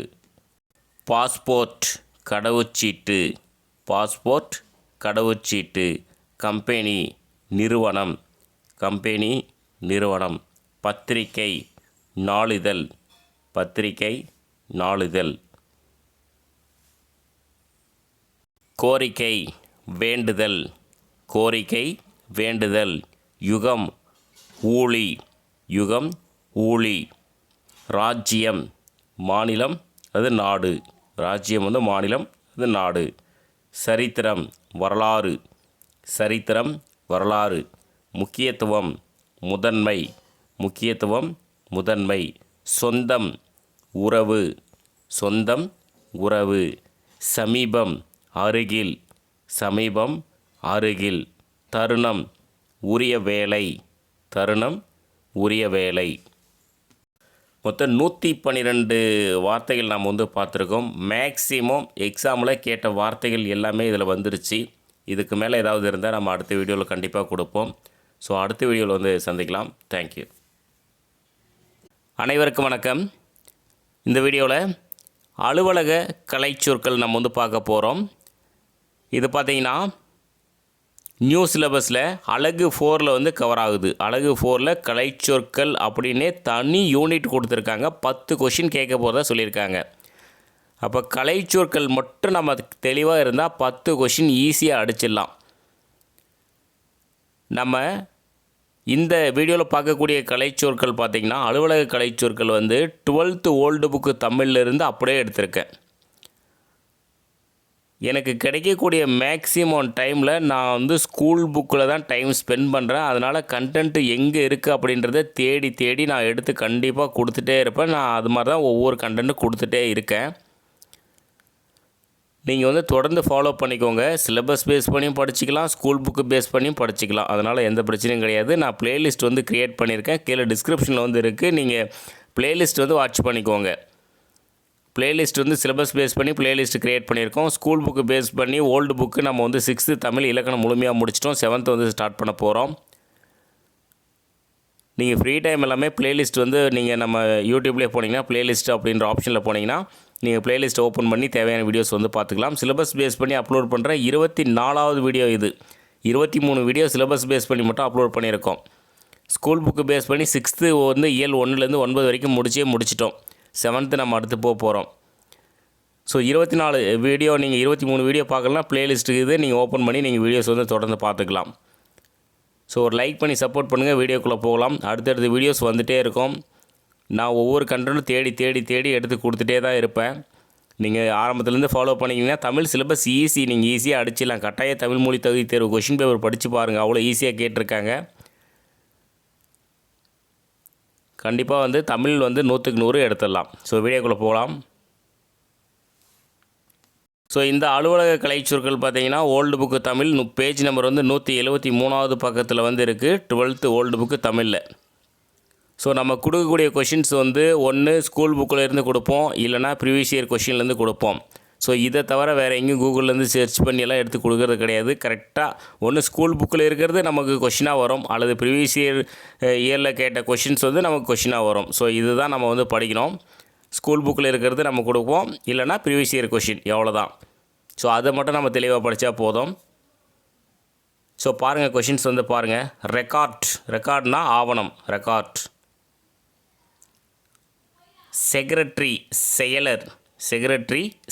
பாஸ்போர்ட் கடவுச்சீட்டு. பாஸ்போர்ட் கடவுச்சீட்டு. கம்பெனி நிறுவனம். கம்பெனி நிறுவனம். பத்திரிகை நாளிதழ். பத்திரிகை நாளிதழ். கோரிக்கை வேண்டுதல். கோரிக்கை வேண்டுதல். யுகம் ஊழி. யுகம் ஊழி. ராஜ்யம் மாநிலம் அது நாடு. ராஜ்யம் வந்து மாநிலம் அது நாடு. சரித்திரம் வரலாறு. சரித்திரம் வரலாறு. முக்கியத்துவம் முதன்மை. முக்கியத்துவம் முதன்மை. சொந்தம் உறவு. சொந்தம் உறவு. சமீபம் அருகில். சமீபம் அருகில். தருணம் உரிய வேலை. தருணம் உரிய வேலை. மொத்தம் 112 வார்த்தைகள் நாம் வந்து பார்த்துருக்கோம். மேக்ஸிமம் எக்ஸாமில் கேட்ட வார்த்தைகள் எல்லாமே இதில் வந்துருச்சு. இதுக்கு மேலே ஏதாவது இருந்தால் நம்ம அடுத்த வீடியோவில் கண்டிப்பாக கொடுப்போம். ஸோ அடுத்த வீடியோவில் வந்து சந்திக்கலாம். தேங்க்யூ. அனைவருக்கும் வணக்கம். இந்த வீடியோவில் அலுவலக கலைச்சொற்கள் நம்ம வந்து பார்க்க போகிறோம். இது பார்த்திங்கன்னா நியூ சிலபஸில் அலகு 4 வந்து கவர் ஆகுது. அலகு 4 கலைச்சொற்கள் அப்படின்னே தனி யூனிட் கொடுத்துருக்காங்க. 10 கொஷின் கேட்க போகிறதா சொல்லியிருக்காங்க. அப்போ கலைச்சொற்கள் மட்டும் நம்ம தெளிவாக இருந்தால் 10 கொஷின் ஈஸியாக அடிச்சிடலாம். நம்ம இந்த வீடியோவில் பார்க்கக்கூடிய கலைச்சொற்கள் பார்த்திங்கன்னா அலுவலக கலைச்சொற்கள் வந்து 12th ஓல்டு புக்கு தமிழ்லேருந்து அப்படியே எடுத்திருக்கேன். எனக்கு கிடைக்கக்கூடிய மேக்ஸிமம் டைமில் நான் வந்து ஸ்கூல் புக்கில் தான் டைம் ஸ்பெண்ட் பண்ணுறேன். அதனால் கண்டென்ட்டு எங்கே இருக்குது அப்படின்றத தேடி தேடி நான் எடுத்து கண்டிப்பாக கொடுத்துட்டே இருப்பேன். நான் அது மாதிரி தான் ஒவ்வொரு கண்டென்ட்டும் கொடுத்துட்டே இருக்கேன். நீங்கள் வந்து தொடர்ந்து ஃபாலோ பண்ணிக்கோங்க. சிலபஸ் பேஸ் பண்ணியும் படிச்சிக்கலாம், ஸ்கூல் புக்கு பேஸ் பண்ணியும் படிச்சிக்கலாம். அதனால் எந்த பிரச்சனையும் கிடையாது. நான் ப்ளேலிஸ்ட் வந்து க்ரியேட் பண்ணியிருக்கேன். கீழே டிஸ்கிரிப்ஷனில் வந்து இருக்குது. நீங்கள் ப்ளேலிஸ்ட் வந்து வாட்ச் பண்ணிக்கோங்க. ப்ளேலிஸ்ட் வந்து சிலபஸ் பேஸ் பண்ணி ப்ளேலிஸ்ட் க்ரியேட் பண்ணியிருக்கோம். ஸ்கூல் புக்கு பேஸ் பண்ணி ஓல்டு புக்கு நம்ம வந்து 6th தமிழ் இலக்கணம் முழுமையாக முடிச்சிட்டோம். 7th வந்து ஸ்டார்ட் பண்ண போகிறோம். நீங்கள் ஃப்ரீ டைம் எல்லாமே ப்ளேலிஸ்ட் வந்து நீங்கள் நம்ம யூடியூப்லேயே போனீங்கன்னா ப்ளேலிஸ்ட் அப்படின்ற ஆப்ஷனில் போனீங்கன்னா நீங்கள் ப்ளேலிஸ்ட் ஓப்பன் பண்ணி தேவையான வீடியோஸ் வந்து பார்த்துக்கலாம். சிலபஸ் பேஸ் பண்ணி அப்லோட் பண்ணுற 24வது வீடியோ இது. 23 வீடியோ சிலபஸ் பேஸ் பண்ணி மட்டும் அப்லோட் பண்ணியிருக்கோம். ஸ்கூல் புக்கு பேஸ் பண்ணி 6th வந்து இயல் 1லேருந்து 9 வரைக்கும் முடிச்சிட்டோம். 7th நம்ம அடுத்து போகிறோம். ஸோ 24 வீடியோ நீங்கள் 23 வீடியோ பார்க்கலாம். ப்ளேலிஸ்ட்டு இது நீங்கள் ஓப்பன் பண்ணி நீங்கள் வீடியோஸ் வந்து தொடர்ந்து பார்த்துக்கலாம். ஸோ ஒரு லைக் பண்ணி சப்போர்ட் பண்ணுங்கள். வீடியோக்குள்ளே போகலாம். அடுத்தடுத்த வீடியோஸ் வந்துகிட்டே இருக்கும். நான் ஒவ்வொரு கண்டென்ட்டும் தேடி தேடி தேடி எடுத்து கொடுத்துட்டே தான் இருப்பேன். நீங்கள் ஆரம்பத்துலேருந்து ஃபாலோ பண்ணிங்கன்னா தமிழ் சிலபஸ் ஈஸி. நீங்கள் ஈஸியாக அடிச்சிடலாம். கட்டாய தமிழ் மொழி தகுதி தேர்வு கொஷின் பேப்பர் படித்து பாருங்கள். அவ்வளோ ஈஸியாக கேட்டிருக்காங்க. கண்டிப்பாக வந்து தமிழ் வந்து 100க்கு 100 எடுத்துடலாம். ஸோ வீடியோக்குள்ளே போகலாம். ஸோ இந்த அலுவலக கலைச்சொற்கள் பார்த்தீங்கன்னா old book Tamil page number வந்து 173வது பக்கத்தில் வந்து இருக்குது. 12th ஓல்டு புக்கு தமிழில். ஸோ நம்ம கொடுக்கக்கூடிய கொஷின்ஸ் வந்து ஒன்று ஸ்கூல் புக்கில் இருந்து கொடுப்போம், இல்லைனா ப்ரீவியஸ் இயர் கொஷின்லேருந்து கொடுப்போம். ஸோ இதை தவிர வேறு எங்கேயும் கூகுள்லேருந்து சர்ச் பண்ணியெல்லாம் எடுத்து கொடுக்கறது கிடையாது. கரெக்டாக ஒன்று ஸ்கூல் புக்கில் இருக்கிறது நமக்கு கொஷினாக வரும், அல்லது ப்ரீவியஸ் இயரில் கேட்ட கொஷின்ஸ் வந்து நமக்கு கொஷினாக வரும். ஸோ இதுதான் நம்ம வந்து படிக்கணும். ஸ்கூல் புக்கில் இருக்கிறது நம்ம கொடுப்போம், இல்லைனா ப்ரீவியஸ் இயர் கொஷின், எவ்வளோதான். ஸோ அதை மட்டும் நம்ம தெளிவாக படித்தா போதும். ஸோ பாருங்கள் கொஷின்ஸ் வந்து பாருங்கள். ரெக்கார்ட்னா ஆவணம். ரெக்கார்ட். செக்ரட்டரி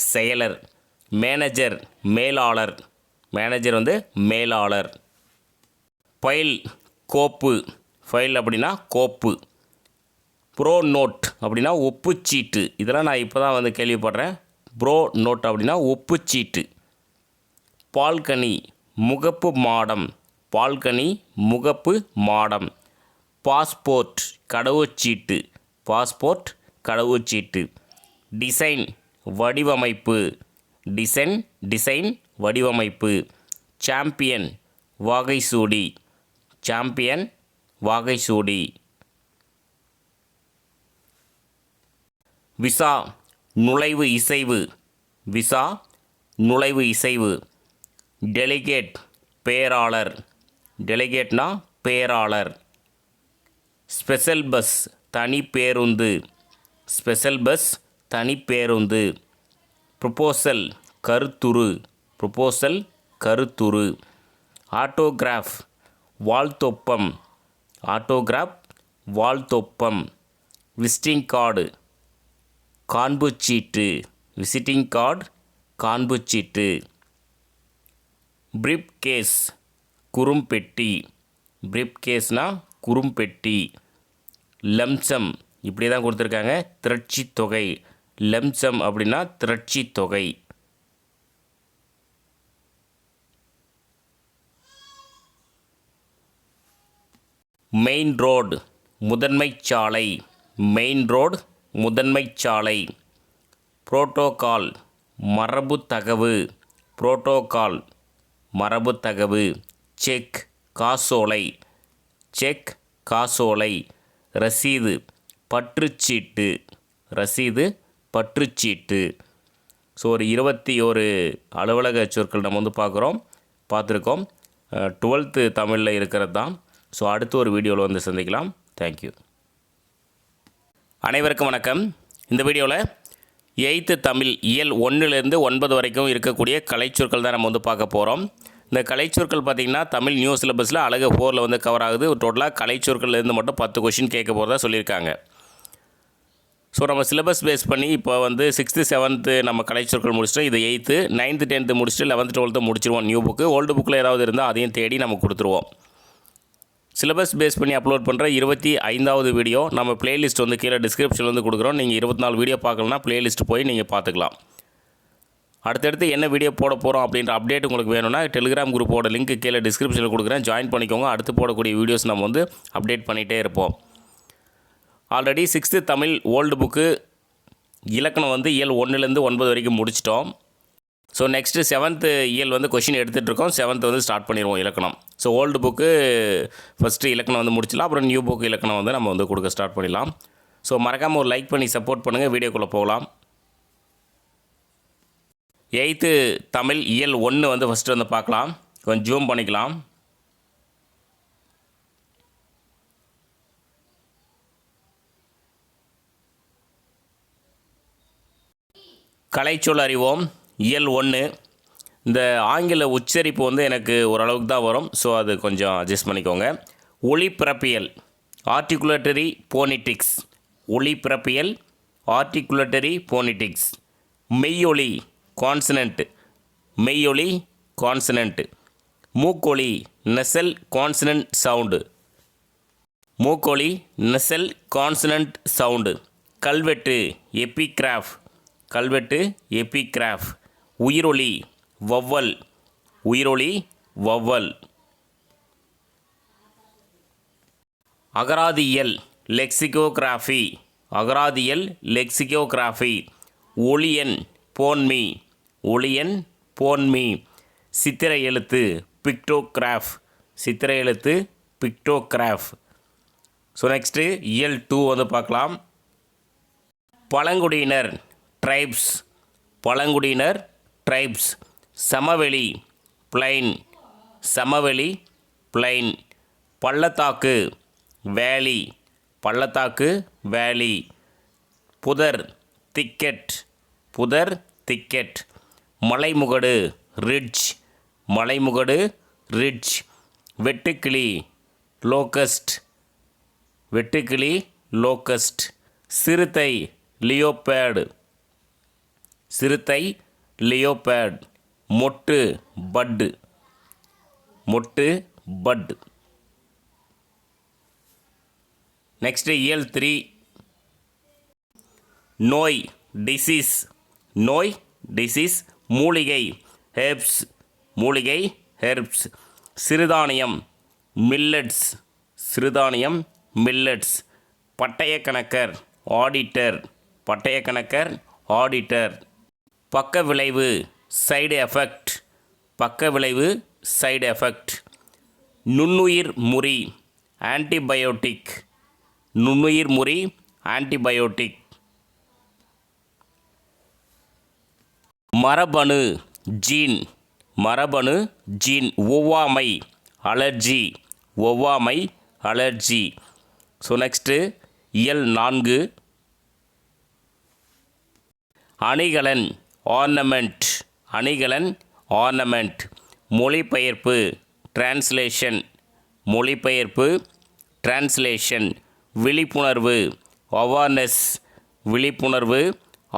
செயலர். மேனேஜர் மேலாளர். மேனேஜர் வந்து மேலாளர். ஃபைல் கோப்பு. ஃபைல் அப்படின்னா கோப்பு. ப்ரோ நோட் அப்படின்னா ஒப்புச்சீட்டு. இதெல்லாம் நான் இப்போ தான் வந்து கேள்விப்படுறேன். ப்ரோ நோட் அப்படின்னா ஒப்புச்சீட்டு. பால்கனி முகப்பு மாடம். பால்கனி முகப்பு மாடம். பாஸ்போர்ட் கடவுச்சீட்டு. பாஸ்போர்ட் கடவுச்சீட்டு. டிசைன் வடிவமைப்பு. டிசைன் வடிவமைப்பு. சாம்பியன் வாகைசூடி. சாம்பியன் வாகைசூடி. விசா நுழைவு இசைவு. விசா நுழைவு இசைவு. டெலிகேட் பேராளர். டெலிகேட்னா பேராளர். ஸ்பெஷல் பஸ் தனி பேருந்து, ஸ்பெஷல் பஸ் தனி பேருந்து. ப்ரொபோசல் கருத்துரு, ப்ரொபோசல் கருத்துரு. ஆட்டோகிராஃப் வாழ்த்தொப்பம், ஆட்டோகிராஃப் வாழ்த்தொப்பம். விசிட்டிங் கார்டு காண்புச்சீட்டு, விசிட்டிங் கார்டு காண்புச்சீட்டு. பிரிப் கேஸ் குறும்பெட்டி, பிரிப் கேஸ்னால் குறும்பெட்டி. லம்சம் இப்படி தான் கொடுத்துருக்காங்க, திரட்சி தொகை. லம்சம் அப்படின்னா திரட்சி தொகை. மெயின் ரோடு முதன்மை சாலை, மெயின் ரோடு முதன்மை சாலை. புரோட்டோகால் மரபு தகவு, புரோட்டோகால் மரபு தகவு. செக் காசோலை, செக் காசோலை. ரசீது பற்றுச்சீட்டு, ரசீது பற்றுச்சீட்டு. ஸோ ஒரு 21 அலுவலக சொற்கள் நம்ம பார்த்துருக்கோம். 12th தமிழில் இருக்கிறது தான். ஸோ அடுத்த ஒரு வீடியோவில் சந்திக்கலாம். தேங்க்யூ. அனைவருக்கும் வணக்கம். இந்த வீடியோவில் 8th தமிழ் இயல் 1லேருந்து 9 வரைக்கும் இருக்கக்கூடிய கலைச்சொற்கள் தான் நம்ம பார்க்க போகிறோம். இந்த கலைச்சொற்கள் பார்த்திங்கன்னா தமிழ் நியூ சிலபஸில் அழகு 4ல் கவர் ஆகுது. டோட்டலாக கலைச்சொற்கள்லேருந்து மட்டும் 10 கொஷின் கேட்க போகிறதா சொல்லியிருக்காங்க. ஸோ நம்ம சிலபஸ் பேஸ் பண்ணி இப்போ 6th 7th நம்ம கலைச்சொற்கள் முடிச்சிட்டோம். இது 8th 9th 10th முடிச்சுட்டு 11th 12th முடிச்சிருவோம். நியூ புக்கு ஓல்டு புக்கில் ஏதாவது இருந்தால் அதையும் தேடி நம்ம கொடுத்துருவோம். சிலபஸ் பேஸ் பண்ணி அப்லோட் பண்ணுற 25வது வீடியோ நம்ம பிளேலிஸ்ட் கீழே டிஸ்கிரிப்ஷனில் கொடுக்குறோம். நீங்கள் 24 வீடியோ பார்க்கலன்னா பிளேலிஸ்ட் போய் நீங்கள் பார்த்துக்கலாம். அடுத்தடுத்து என்ன வீடியோ போட போகிறோம் அப்படின்ற அப்டேட் உங்களுக்கு வேணும்னா டெலிகிராம் குரூப்போட லிங்க் கீழே டிஸ்கிரிப்ஷனில் கொடுக்குறேன். ஜாயின் பண்ணிக்கோங்க. அடுத்து போடக்கூடிய வீடியோஸ் நம்ம அப்டேட் பண்ணிகிட்டே இருப்போம். Already 6th Tamil old book இலக்கணம் இயல் 1லேருந்து 9 வரைக்கும் முடிச்சிட்டோம். ஸோ நெக்ஸ்ட்டு 7th இயல் கொஷின் எடுத்துகிட்ருக்கோம். 7th ஸ்டார்ட் பண்ணிடுவோம் இலக்கணம். ஸோ ஓல்டு புக்கு ஃபஸ்ட்டு இலக்கணம் முடிச்சிடலாம். அப்புறம் நியூ புக்கு இலக்கணம் நம்ம கொடுக்க ஸ்டார்ட் பண்ணிடலாம். ஸோ மறக்காமல் ஒரு லைக் பண்ணி சப்போர்ட் பண்ணுங்கள். வீடியோக்குள்ளே போகலாம். 8th தமிழ் இயல் 1 ஃபஸ்ட்டு பார்க்கலாம். கொஞ்சம் ஜூம் பண்ணிக்கலாம். கலைச்சொல் அறிவோம் இயல் 1. இந்த ஆங்கில உச்சரிப்பு எனக்கு ஓரளவுக்கு தான் வரும். ஸோ அது கொஞ்சம் அட்ஜஸ்ட் பண்ணிக்கோங்க. ஒளிபிறப்பியல் ஆர்டிகுலேட்டரி போனிட்டிக்ஸ், ஒளிபிறப்பியல் ஆர்டிகுலேட்டரி போனிட்டிக்ஸ். மெய்யொலி கான்சனண்ட், மெய்யொலி கான்சனண்ட். மூக்கொலி நெசல் கான்சனண்ட் சவுண்டு, மூக்கொலி நெசல் கான்சனண்ட் சவுண்டு. கல்வெட்டு எபிகிராஃப், கல்வெட்டு எபிகிராஃப். உயிரொலி வவ்வல், உயிரொலி வவ்வல். அகராதியல் லெக்சிகோகிராஃபி, அகராதியல் லெக்சிகோகிராஃபி. ஒளியன் போன்மி, ஒளியன் போன்மி. சித்திரை எழுத்து பிக்டோகிராஃப், சித்திரை எழுத்து பிக்டோகிராஃப். ஸோ நெக்ஸ்ட்டு இயல் 2 பார்க்கலாம். பழங்குடியினர் ட்ரைப்ஸ், பழங்குடியினர் ட்ரைப்ஸ். சமவெளி பிளைன், சமவெளி பிளைன். பள்ளத்தாக்கு வேலி, பள்ளத்தாக்கு வேலி. புதர் திக்கெட், புதர் திக்கெட். மலைமுகடு ரிட்ஜ், மலைமுகடு ரிட்ஜ். வெட்டுக்கிளி லோக்கஸ்ட், வெட்டுக்கிளி லோக்கஸ்ட். சிறுத்தை லியோபேர்டு, சிறுத்தை லியோபேர்ட். மொட்டு பட்டு, மொட்டு பட். நெக்ஸ்ட்டு இயல் 3. நோய் டிசீஸ், நோய் டிசீஸ். மூலிகை ஹெர்ப்ஸ், மூலிகை ஹெர்ப்ஸ். சிறுதானியம் மில்லட்ஸ், சிறுதானியம் மில்லட்ஸ். பட்டய கணக்கர் ஆடிட்டர், பட்டய கணக்கர் ஆடிட்டர். பக்க விளைவு சைடு எஃபெக்ட், பக்க விளைவு சைடு எஃபெக்ட். நுண்ணுயிர் முறி ஆன்டிபயோட்டிக், நுண்ணுயிர் முறி ஆன்டிபயோட்டிக். மரபணு ஜீன், மரபணு ஜீன். ஒவ்வாமை அலர்ஜி, ஒவ்வாமை அலர்ஜி. ஸோ நெக்ஸ்ட்டு இயல் 4 அணிகலன் ஆர்னமெண்ட். அணிகலன் ஆர்னமெண்ட். மொழிபெயர்ப்பு டிரான்ஸ்லேஷன். மொழிபெயர்ப்பு டிரான்ஸ்லேஷன். விழிப்புணர்வு அவார்னஸ். விழிப்புணர்வு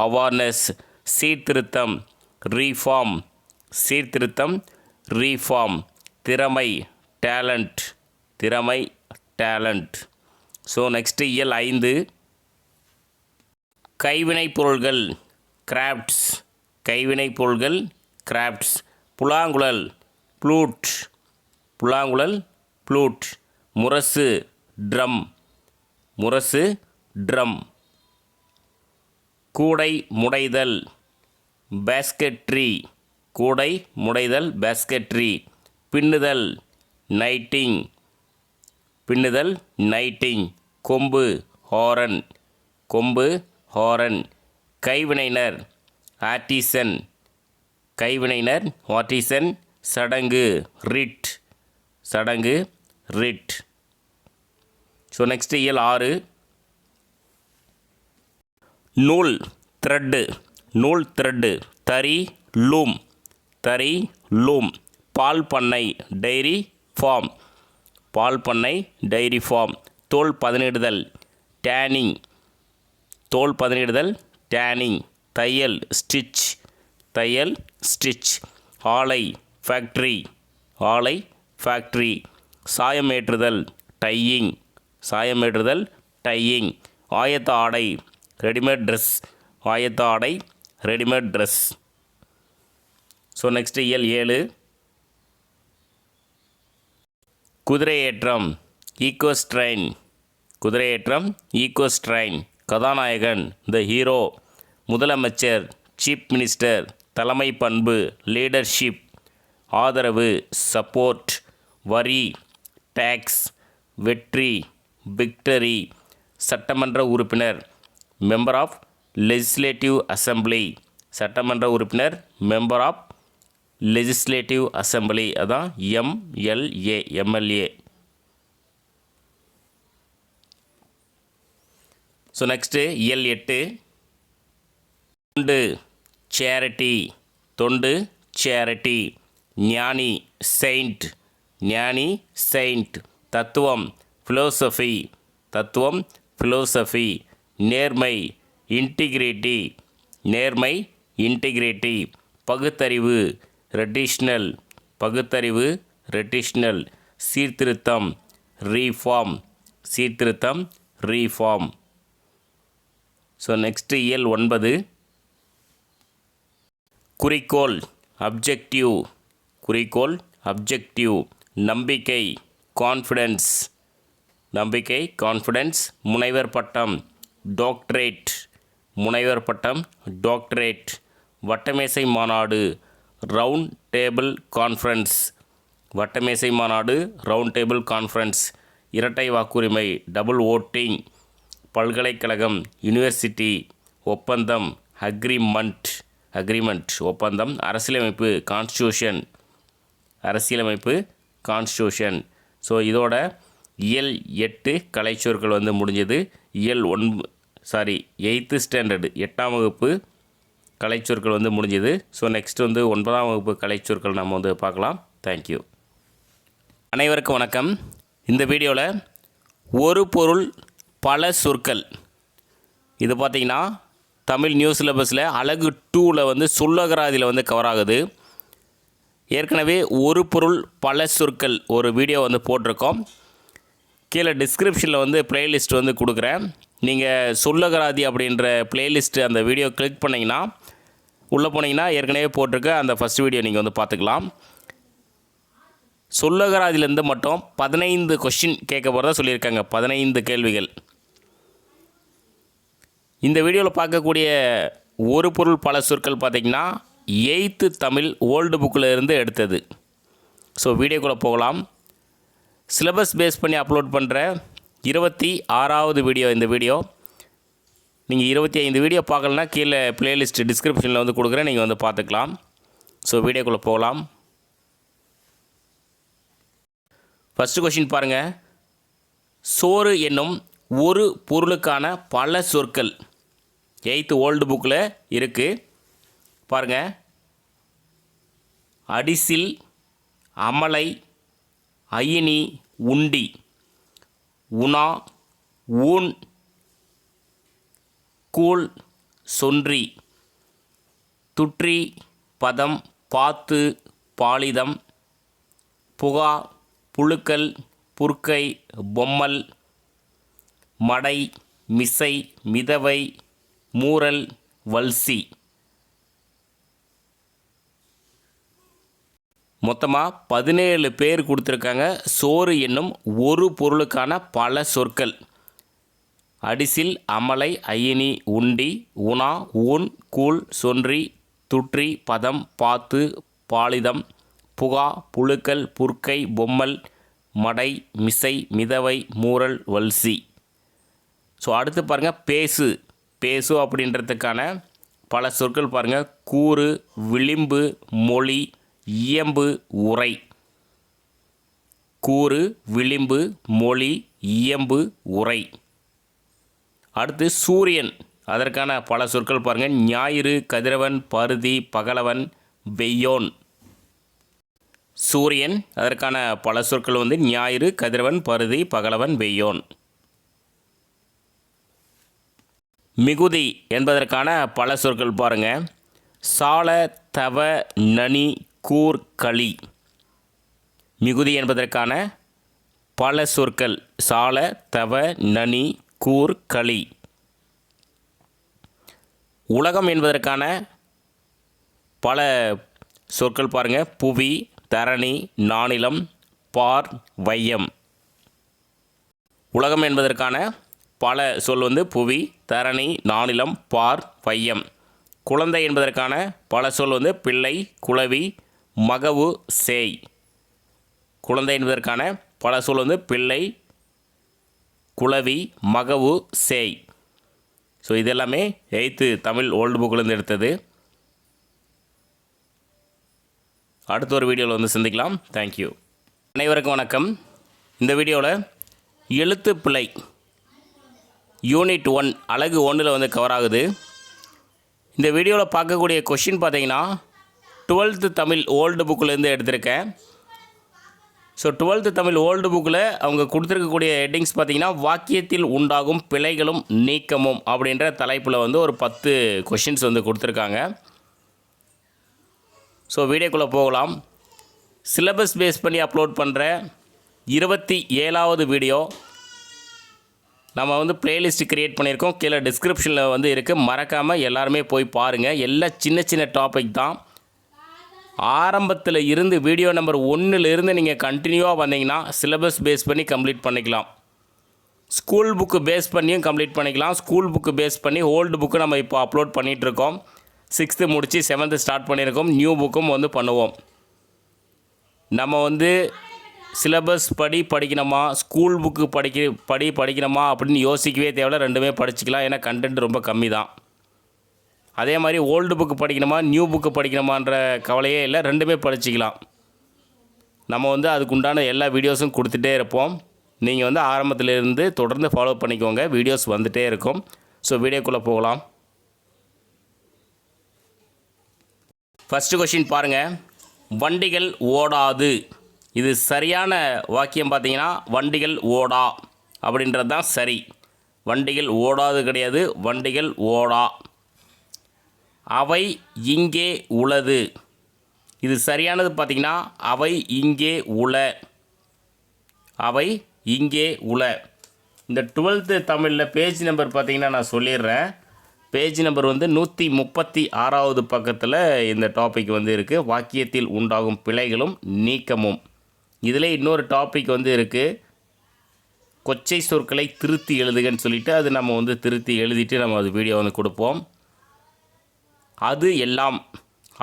அவார்னஸ். சீர்திருத்தம் ரீஃபார்ம். சீர்திருத்தம் ரீஃபார்ம். திறமை டேலண்ட். திறமை டேலண்ட். ஸோ நெக்ஸ்ட்டு இயல் 5 கைவினைப் பொருள்கள் கிராஃப்ட்ஸ். கைவினைப் பொருள்கள் கிராஃப்ட்ஸ். புல்லாங்குழல் ப்ளூட். புல்லாங்குழல் ப்ளூட். முரசு ட்ரம். முரசு ட்ரம். கூடை முடைதல் பேஸ்கெட்ரி. கூடை முடைதல் பேஸ்கெட்ரி. பின்னுதல் நைட்டிங். பின்னுதல் நைட்டிங். கொம்பு ஹாரன். கொம்பு ஹாரன். கைவினைஞர் ஆர்டிசன். கைவினைஞர் ஆர்டிசன். சடங்கு ரிட். சடங்கு ரிட். ஸோ நெக்ஸ்ட் இயல் 6 நூல் த்ரெட்டு. நூல் த்ரெட்டு. தறி லூம். தறி லூம். பால் பண்ணை டைரி ஃபார்ம். பால் பண்ணை டைரி ஃபார்ம். தோல் பதனிடுதல் டேனிங். தோல் பதனிடுதல் டேனிங். தையல் ஸ்டிச். தையல் ஸ்டிச். ஆலை ஃபேக்ட்ரி. ஆலை ஃபேக்ட்ரி. சாயம் ஏற்றுதல் டையிங். சாயம் ஏற்றுதல் டையிங். ஆயத்த ஆடை ரெடிமேட் ட்ரெஸ். ஆயத்த ஆடை ரெடிமேட் ட்ரெஸ். ஸோ நெக்ஸ்ட் இயல் 7 குதிரையேற்றம் ஈக்வஸ்ட்ரைன். குதிரையேற்றம் ஈக்வஸ்ட்ரைன். கதாநாயகன் த ஹீரோ. முதலமைச்சர் சீஃப் மினிஸ்டர். தலைமை பண்பு லீடர்ஷிப். ஆதரவு சப்போர்ட். வரி டேக்ஸ். வெற்றி விக்டரி. சட்டமன்ற உறுப்பினர் மெம்பர் ஆஃப் லெஜிஸ்லேட்டிவ் அசம்பிளி. சட்டமன்ற உறுப்பினர் மெம்பர் ஆஃப் லெஜிஸ்லேட்டிவ் அசம்பிளி. அதான் எம்எல்ஏ. எம்எல்ஏ. ஸோ நெக்ஸ்ட்டு இயல் 8 தொண்டு சேரிட்டி. தொண்டு சேரிட்டி. ஞானி செயிண்ட். ஞானி செயிண்ட். தத்துவம் ஃபிலோசஃபி. தத்துவம் ஃபிலோசஃபி. நேர்மை இன்டிகிரிட்டி. நேர்மை இன்டிகிரிட்டி. பகுத்தறிவு ரெட்டிஷ்னல். பகுத்தறிவு ரெட்டிஷ்னல். சீர்திருத்தம் ரீஃபார்ம். சீர்திருத்தம் ரீஃபார்ம். ஸோ நெக்ஸ்ட்டு இயல் 9 குறிக்கோள் அப்ஜெக்டிவ். குறிக்கோள் அப்ஜெக்டிவ். நம்பிக்கை கான்ஃபிடென்ஸ். நம்பிக்கை கான்ஃபிடென்ஸ். முனைவர் பட்டம் டாக்டரேட். முனைவர் பட்டம் டாக்டரேட். வட்டமேசை மாநாடு ரவுண்ட் டேபிள் கான்ஃபரன்ஸ். வட்டமேசை மாநாடு ரவுண்ட் டேபிள் கான்ஃபரன்ஸ். இரட்டை வாக்குரிமை டபுள் ஓட்டிங். பல்கலைக்கழகம் யூனிவர்சிட்டி. ஒப்பந்தம் அக்ரிமெண்ட். அக்ரிமெண்ட் ஒப்பந்தம். அரசியலமைப்பு கான்ஸ்டியூஷன். அரசியலமைப்பு கான்ஸ்டியூஷன். ஸோ இதோட இயல் 8 கலைச்சொற்கள் வந்து முடிஞ்சது. இயல் 8th ஸ்டாண்டர்டு 8ஆம் வகுப்பு கலைச்சொற்கள் வந்து முடிஞ்சது. ஸோ நெக்ஸ்ட் வந்து 9ஆம் வகுப்பு கலைச்சொற்கள் நம்ம வந்து பார்க்கலாம். தேங்க்யூ. அனைவருக்கும் வணக்கம். இந்த வீடியோவில் ஒரு பொருள் பல சொற்கள் இது பார்த்திங்கன்னா தமிழ் நியூ சிலபஸில் அலகு 2ல் வந்து சொல்லகராதியில் வந்து கவர் ஆகுது. ஏற்கனவே ஒரு பொருள் பல சொற்கள் ஒரு வீடியோ வந்து போட்டிருக்கோம். கீழே டிஸ்கிரிப்ஷனில் வந்து ப்ளேலிஸ்ட் வந்து கொடுக்குறேன். நீங்கள் சொல்லகராதி அப்படின்ற ப்ளேலிஸ்ட்டு அந்த வீடியோ கிளிக் பண்ணிங்கன்னா உள்ளே போனீங்கன்னா ஏற்கனவே போட்டிருக்க அந்த ஃபஸ்ட் வீடியோ நீங்கள் வந்து பார்த்துக்கலாம். சொல்லகராதிலேருந்து மட்டும் 15 கொஷின் கேட்க போகிறதா சொல்லியிருக்காங்க. 15 கேள்விகள். இந்த வீடியோவில் பார்க்கக்கூடிய ஒரு பொருள் பல சொற்கள் பார்த்திங்கன்னா 8th தமிழ் ஓல்டு புக்கில் இருந்து எடுத்தது. ஸோ வீடியோக்குள்ளே போகலாம். சிலபஸ் பேஸ் பண்ணி அப்லோட் பண்ணுற 26வது வீடியோ இந்த வீடியோ. நீங்கள் 25 வீடியோ பார்க்கலன்னா கீழே ப்ளேலிஸ்ட் டிஸ்கிரிப்ஷனில் வந்து கொடுக்குறேன், நீங்கள் வந்து பார்த்துக்கலாம். ஸோ வீடியோக்குள்ளே போகலாம். ஃபஸ்ட்டு கொஷின் பாருங்கள். சோறு என்னும் ஒரு பொருளுக்கான பல சொற்கள் 8th ஓல்டு புக்கில் இருக்குது பாருங்கள். அடிசில், அமலை, அயினி, உண்டி, உணா, ஊன், கூழ், சொன்றி, துற்றி, பதம், பாத்து, பாலிதம், புகா, புழுக்கல், புற்கை, பொம்மல், மடை, மிசை, மிதவை, மூரல், வல்சி. மொத்தமாக 17 பேர் கொடுத்துருக்காங்க. சோறு என்னும் ஒரு பொருளுக்கான பல சொற்கள். அடிசில், அமலை, அயினி, உண்டி, உணா, ஊன், கூழ், சொன்றி, துற்றி, பதம், பாத்து, பாலிதம், புகா, புழுக்கல், புற்கை, பொம்மல், மடை, மிசை, மிதவை, மூரல், வல்சி. ஸோ அடுத்து பாருங்கள் பேசு. பேசு அப்படின்றதுக்கான பல சொற்கள் பாருங்கள். கூறு, விளிம்பு, மொழி, இயம்பு, உரை. கூறு, விளிம்பு, மொழி, இயம்பு, உரை. அடுத்து சூரியன். அதற்கான பல சொற்கள் பாருங்கள். ஞாயிறு, கதிரவன், பருதி, பகலவன், வெய்யோன். சூரியன் அதற்கான பல சொற்கள் வந்து ஞாயிறு, கதிரவன், பருதி, பகலவன், வெய்யோன். மிகுதி என்பதற்கான பல சொற்கள் பாருங்கள். சால, தவ, நனி, கூர், களி. மிகுதி என்பதற்கான பல சொற்கள் சால, தவ, நனி, கூர், களி. உலகம் என்பதற்கான பல சொற்கள் பாருங்கள். புவி, தரணி, நானிலம், பார், வையம். உலகம் என்பதற்கான பல சொல் வந்து புவி, தரணி, நானிலம், பார், வையம். குழந்தை என்பதற்கான பல சொல் வந்து பிள்ளை, குளவி, மகவு, சேய். குழந்தை என்பதற்கான பல சொல் வந்து பிள்ளை, குளவி, மகவு, சேய். ஸோ இதெல்லாமே 8th தமிழ் ஓல்டு புக்கிலேருந்து எடுத்தது. அடுத்த ஒரு வீடியோவில் வந்து சந்திக்கலாம். தேங்க்யூ. அனைவருக்கும் வணக்கம். இந்த வீடியோவில் எழுத்துப்பிழை யூனிட் 1 அலகு 1 வந்து கவர் ஆகுது. இந்த வீடியோவில் பார்க்கக்கூடிய கொஷின் பார்த்தீங்கன்னா 12th தமிழ் ஓல்டு புக்கிலேருந்து எடுத்திருக்கேன். ஸோ 12th தமிழ் ஓல்டு புக்கில் அவங்க கொடுத்துருக்கக்கூடிய ஹெட்டிங்ஸ் பார்த்தீங்கன்னா வாக்கியத்தில் உண்டாகும் பிழைகளும் நீக்கமும் அப்படின்ற தலைப்பில் வந்து ஒரு 10 கொஷின்ஸ் வந்து கொடுத்துருக்காங்க. ஸோ வீடியோக்குள்ளே போகலாம். சிலபஸ் பேஸ் பண்ணி அப்லோட் பண்ணுற 27வது வீடியோ நம்ம வந்து பிளேலிஸ்ட் க்ரியேட் பண்ணியிருக்கோம். கீழே டிஸ்கிரிப்ஷனில் வந்து இருக்குது. மறக்காமல் எல்லாருமே போய் பாருங்கள். எல்லாம் சின்ன சின்ன டாபிக் தான். ஆரம்பத்தில் இருந்து வீடியோ நம்பர் 1லேருந்து நீங்கள் கண்டினியூவாக வந்தீங்கன்னா சிலபஸ் பேஸ் பண்ணி கம்ப்ளீட் பண்ணிக்கலாம். ஸ்கூல் புக்கு பேஸ் பண்ணியும் கம்ப்ளீட் பண்ணிக்கலாம். ஸ்கூல் புக்கு பேஸ் பண்ணி ஓல்டு புக்கு நம்ம இப்போ அப்லோட் பண்ணிகிட்ருக்கோம். 6th முடித்து 7th ஸ்டார்ட் பண்ணியிருக்கோம். நியூ புக்கும் வந்து பண்ணுவோம். நம்ம வந்து சிலபஸ் படிக்கணுமா, ஸ்கூல் புக்கு படிக்கணுமா அப்படின்னு யோசிக்கவே தேவையில்ல. ரெண்டுமே படிச்சுக்கலாம். ஏன்னா கண்டென்ட் ரொம்ப கம்மி தான். அதே மாதிரி ஓல்டு புக்கு படிக்கணுமா, நியூ புக்கு படிக்கணுமான்ற கவலையே இல்லை. ரெண்டுமே படிச்சுக்கலாம். நம்ம வந்து அதுக்குண்டான எல்லா வீடியோஸும் கொடுத்துட்டே இருப்போம். நீங்கள் வந்து ஆரம்பத்திலேருந்து தொடர்ந்து ஃபாலோ பண்ணிக்கோங்க. வீடியோஸ் வந்துகிட்டே இருக்கும். ஸோ வீடியோக்குள்ளே போகலாம். ஃபஸ்ட்டு கொஷின் பாருங்கள். வண்டிகள் ஓடாது. இது சரியான வாக்கியம் பார்த்தீங்கன்னா வண்டிகள் ஓடா அப்படின்றது தான் சரி. வண்டிகள் ஓடாது கிடையாது, வண்டிகள் ஓடா. அவை இங்கே உளது. இது சரியானது பார்த்தீங்கன்னா அவை இங்கே உள. அவை இங்கே உள. இந்த 12th தமிழில் பேஜ் நம்பர் பார்த்தீங்கன்னா நான் சொல்லிடுறேன். பேஜ் நம்பர் வந்து 136வது பக்கத்தில் இந்த டாபிக் வந்து இருக்குது. வாக்கியத்தில் உண்டாகும் பிழைகளும் நீக்கமும். இதில் இன்னொரு டாபிக் வந்து இருக்குது. கொச்சை சொற்களை திருத்தி எழுதுகன்னு சொல்லிவிட்டு அது நம்ம வந்து திருத்தி எழுதிட்டு நம்ம அது வீடியோ வந்து கொடுப்போம். அது எல்லாம்.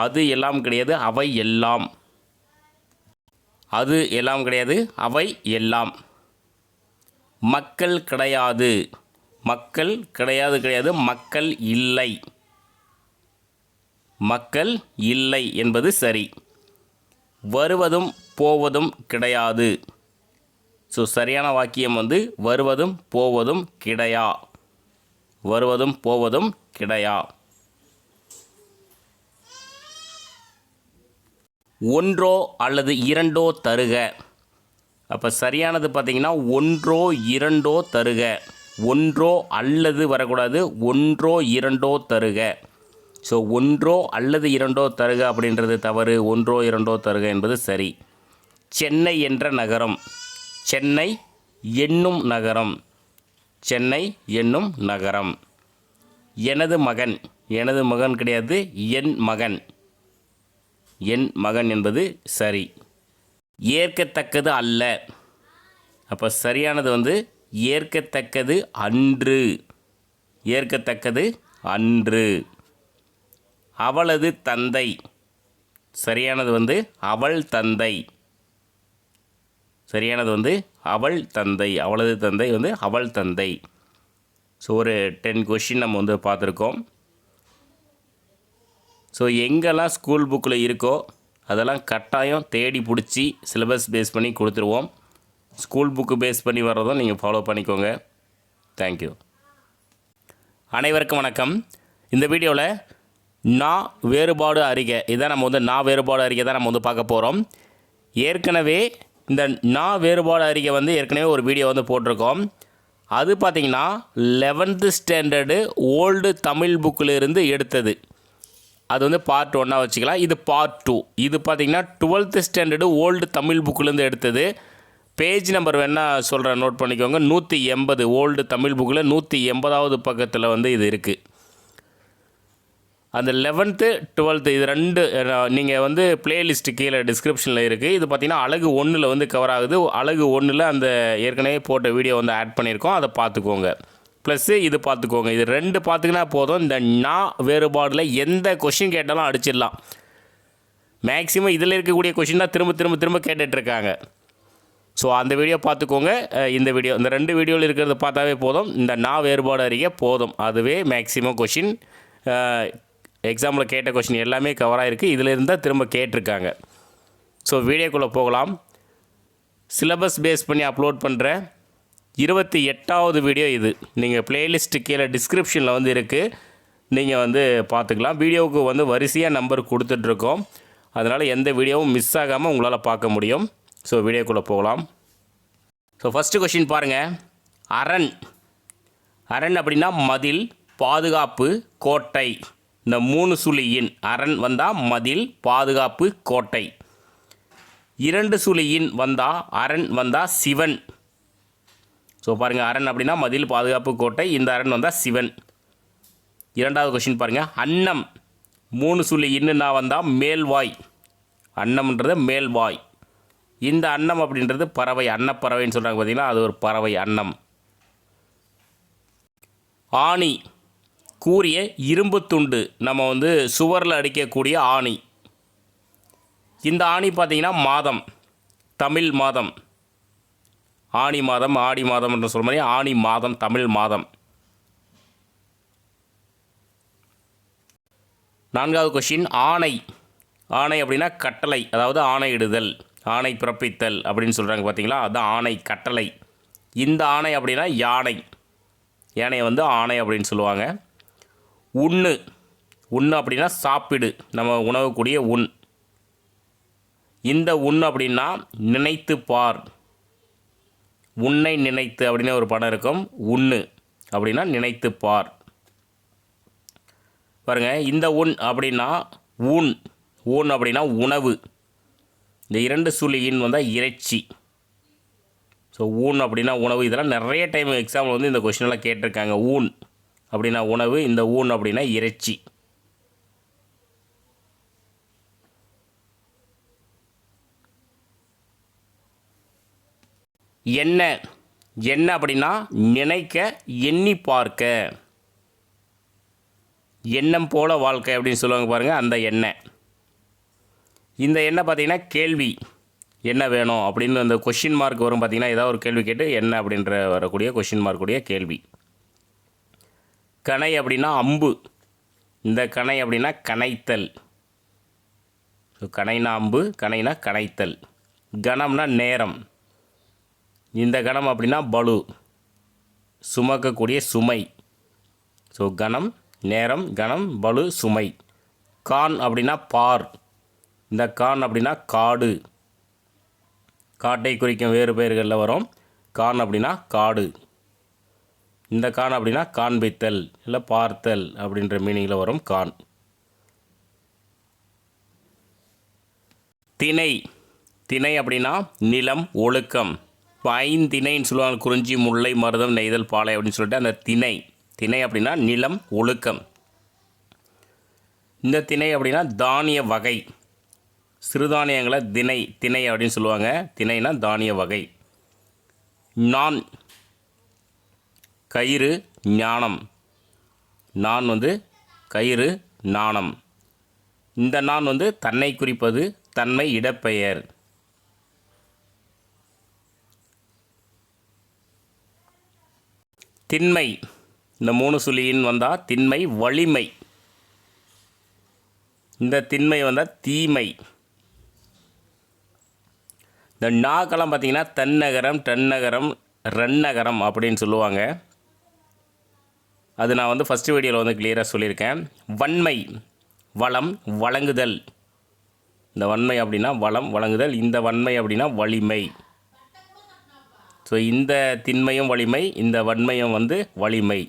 அது எல்லாம் கிடையாது, அவை எல்லாம். அது எல்லாம் கிடையாது, அவை எல்லாம். மக்கள் கிடையாது. மக்கள் கிடையாது, மக்கள் இல்லை. மக்கள் இல்லை என்பது சரி. வருவதும் போவதும் கிடையாது. ஸோ சரியான வாக்கியம் வந்து வருவதும் போவதும் கிடையா. வருவதும் போவதும் கிடையா. ஒன்றோ அல்லது இரண்டோ தருக. அப்போ சரியானது பார்த்தீங்கன்னா ஒன்றோ இரண்டோ தருக. ஒன்றோ அல்லது வரக்கூடாது, ஒன்றோ இரண்டோ தருக. ஸோ ஒன்றோ அல்லது இரண்டோ தருக அப்படின்றது தவறு. ஒன்றோ இரண்டோ தருக என்பது சரி. சென்னை என்ற நகரம். சென்னை என்னும் நகரம். சென்னை என்னும் நகரம். எனது மகன். எனது மகன் கிடையாது, என் மகன். என் மகன் என்பது சரி. ஏற்கத்தக்கது அல்ல. அப்போ சரியானது வந்து ஏற்கத்தக்கது அன்று. ஏற்கத்தக்கது அன்று. அவளது தந்தை. சரியானது வந்து அவள் தந்தை. சரியானது வந்து அவள் தந்தை. அவளது தந்தை வந்து அவள் தந்தை. ஸோ ஒரு 10 கொஷின் நம்ம வந்து பார்த்துருக்கோம். ஸோ எங்கெல்லாம் ஸ்கூல் புக்கில் இருக்கோ அதெல்லாம் கட்டாயம் தேடி பிடிச்சி சிலபஸ் பேஸ் பண்ணி கொடுத்துருவோம். ஸ்கூல் புக்கு பேஸ் பண்ணி வர்றதும் நீங்கள் ஃபாலோ பண்ணிக்கோங்க. தேங்க்யூ. அனைவருக்கும் வணக்கம். இந்த வீடியோவில் நான் வேறுபாடு அறிக்கை இதான் நம்ம வந்து நான் வேறுபாடு அறிக்கை தான் நம்ம வந்து பார்க்க போகிறோம். ஏற்கனவே இந்த நான் வேறுபாடு அறிக்கை வந்து ஏற்கனவே ஒரு வீடியோ வந்து போட்டிருக்கோம். அது பார்த்திங்கன்னா 11th ஸ்டாண்டர்டு ஓல்டு தமிழ் புக்கில் இருந்து எடுத்தது. அது வந்து பார்ட் 1 வச்சுக்கலாம். இது பார்ட் 2. இது பார்த்திங்கன்னா 12th ஸ்டாண்டர்டு ஓல்டு தமிழ் புக்கிலேருந்து எடுத்தது. பேஜ் நம்பர் வேணால் சொல்கிறேன், நோட் பண்ணிக்கோங்க. 180 ஓல்டு தமிழ் புக்கில் 180வது பக்கத்தில் வந்து இது இருக்குது. அந்த 11th 12th இது ரெண்டு நீங்கள் வந்து பிளேலிஸ்ட்டு கீழே டிஸ்கிரிப்ஷனில் இருக்குது. இது பார்த்திங்கன்னா அழகு 1 வந்து கவர் ஆகுது. அழகு 1 அந்த ஏற்கனவே போட்ட வீடியோ வந்து ஆட் பண்ணியிருக்கோம். அதை பார்த்துக்கோங்க. ப்ளஸ்ஸு இது பார்த்துக்கோங்க. இது 2 பார்த்துக்கினா போதும். இந்த நான் வேறுபாடில் எந்த கொஷின் கேட்டாலும் அடிச்சிடலாம். மேக்ஸிமம் இதில் இருக்கக்கூடிய கொஷின் தான் திரும்ப திரும்ப திரும்ப கேட்டுட்ருக்காங்க. ஸோ அந்த வீடியோ பார்த்துக்கோங்க. இந்த 2 வீடியோவில் இருக்கிறத பார்த்தாவே போதும். இந்த நான் வேறுபாடு அறிக்கை போதும். அதுவே மேக்ஸிமம் கொஷின் எக்ஸாமில் கேட்ட கொஷின் எல்லாமே கவர் ஆகிருக்கு. இதில் இருந்தால் திரும்ப கேட்டிருக்காங்க. ஸோ வீடியோக்குள்ளே போகலாம். சிலபஸ் பேஸ் பண்ணி அப்லோட் பண்ணுற 28வது வீடியோ இது. நீங்கள் பிளேலிஸ்ட்டு கீழே டிஸ்கிரிப்ஷனில் வந்து இருக்குது. நீங்கள் வந்து பார்த்துக்கலாம். வீடியோவுக்கு வந்து வரிசையாக நம்பர் கொடுத்துட்ருக்கோம். அதனால் எந்த வீடியோவும் மிஸ் ஆகாமல் உங்களால் பார்க்க முடியும். ஸோ வீடியோக்குள்ளே போகலாம். ஸோ ஃபஸ்ட்டு கொஷின் பாருங்கள். அரண். அரண் அப்படின்னா மதில், பாதுகாப்பு, கோட்டை. இந்த 3 சுழியின் அரண் வந்தால் மதில், பாதுகாப்பு, கோட்டை. 2 சுழியின் வந்தால் அரண் வந்தால் சிவன். ஸோ பாருங்கள், அரண் அப்படின்னா மதில், பாதுகாப்பு, கோட்டை. இந்த அரண் வந்தால் சிவன். 2வது கொஷின் பாருங்கள். அன்னம். 3 சுழியின்னு வந்தால் மேல்வாய். அன்னம்ன்றது மேல்வாய். இந்த அன்னம் அப்படின்றது பறவை. அன்னப்பறவைன்னு சொல்கிறாங்க பார்த்தீங்கன்னா, அது ஒரு பறவை அன்னம். ஆணி. கூரிய இரும்பு துண்டு. நம்ம வந்து சுவரில் அடிக்கக்கூடிய ஆணி. இந்த ஆணி பார்த்திங்கன்னா மாதம். தமிழ் மாதம். ஆணி மாதம், ஆடி மாதம் என்று சொல்ல மாதிரி ஆணி மாதம், தமிழ் மாதம். 4வது கொஷின். ஆணை. ஆணை அப்படின்னா கட்டளை, அதாவது ஆணையிடுதல், ஆணை பிறப்பித்தல் அப்படின்னு சொல்கிறாங்க பார்த்தீங்களா, அதுதான் ஆணை, கட்டளை. இந்த ஆணை அப்படின்னா யானை. யானையை வந்து ஆணை அப்படின்னு சொல்லுவாங்க. உண்ணு. உண்ணு அப்படின்னா சாப்பிடு, நம்ம உணவுக்கூடிய உண். இந்த உண் அப்படின்னா நினைத்து பார். உன்னை நினைத்து அப்படின்னு ஒரு படம் இருக்கும். உண்ணு அப்படின்னா நினைத்து பார். பாருங்கள், இந்த உண் அப்படின்னா ஊன். ஊன் அப்படின்னா உணவு. இந்த 2 சுழியின் வந்தால் இறைச்சி. ஸோ ஊன் அப்படின்னா உணவு. இதெல்லாம் நிறைய டைம் எக்ஸாம்பிள் வந்து இந்த கொஷினெல்லாம் கேட்டிருக்காங்க. ஊன் அப்படின்னா உணவு, இந்த ஊன் அப்படின்னா இறைச்சி. என்ன. என்ன அப்படின்னா நினைக்க, எண்ணி பார்க்க. எண்ணம் போல வாழ்க்கை அப்படின்னு சொல்லுவாங்க பாருங்கள், அந்த எண்ணெய். இந்த எண்ணெய் பார்த்திங்கன்னா கேள்வி, என்ன வேணும் அப்படின்னு அந்த கொஷின் மார்க் வரும் பார்த்திங்கன்னா, ஏதாவது ஒரு கேள்வி கேட்டு என்ன அப்படின்ற வரக்கூடிய கொஷின் மார்க்குடைய கேள்வி. கணை அப்படின்னா அம்பு. இந்த கணை அப்படின்னா கணைத்தல். ஸோ கணைனா அம்பு, கணைனா கணைத்தல். கணம்னா நேரம். இந்த கணம் அப்படின்னா பளு, சுமக்கக்கூடிய சுமை. ஸோ கணம், நேரம், கணம், பளு, சுமை. கான் அப்படின்னா பார். இந்த கான் அப்படின்னா காடு, காட்டை குறிக்கும் வேறு பெயர்களில் வரும். கான் அப்படின்னா காடு. இந்த கான் அப்படின்னா காண்பித்தல் இல்லை பார்த்தல் அப்படின்ற மீனிங்கில் வரும் கான். திணை, திணை அப்படின்னா நிலம், ஒழுக்கம். இப்போ ஐந்திணைன்னு சொல்லுவாங்க, குறிஞ்சி, முல்லை, மருதம், நெய்தல், பாலை அப்படின்னு சொல்லிட்டு அந்த திணை. திணை அப்படின்னா நிலம், ஒழுக்கம். இந்த திணை அப்படின்னா தானிய வகை. சிறுதானியங்களை திணை அப்படின்னு சொல்லுவாங்க. திணைனா தானிய வகை. நான், கயிறு, ஞானம். நான் கயிறு, நாணம். இந்த நான் தன்னை குறிப்பது, தன்மை இடப்பெயர். திண்மை, இந்த 3 சுழியின் வந்தால் திண்மை, வலிமை. இந்த திண்மை வந்தால் தீமை. இந்த நாக்கெல்லாம் பார்த்திங்கன்னா தன்னகரம், டன்னகரம், ரன்னகரம் அப்படின்னு சொல்லுவாங்க. அது நான் ஃபஸ்ட்டு வீடியோவில் கிளியராக சொல்லியிருக்கேன். வன்மை, வளம், வழங்குதல். இந்த வன்மை அப்படின்னா வளம், வழங்குதல். இந்த வன்மை அப்படின்னா வலிமை. ஸோ இந்த திண்மையும் வலிமை, இந்த வன்மையும் வலிமை.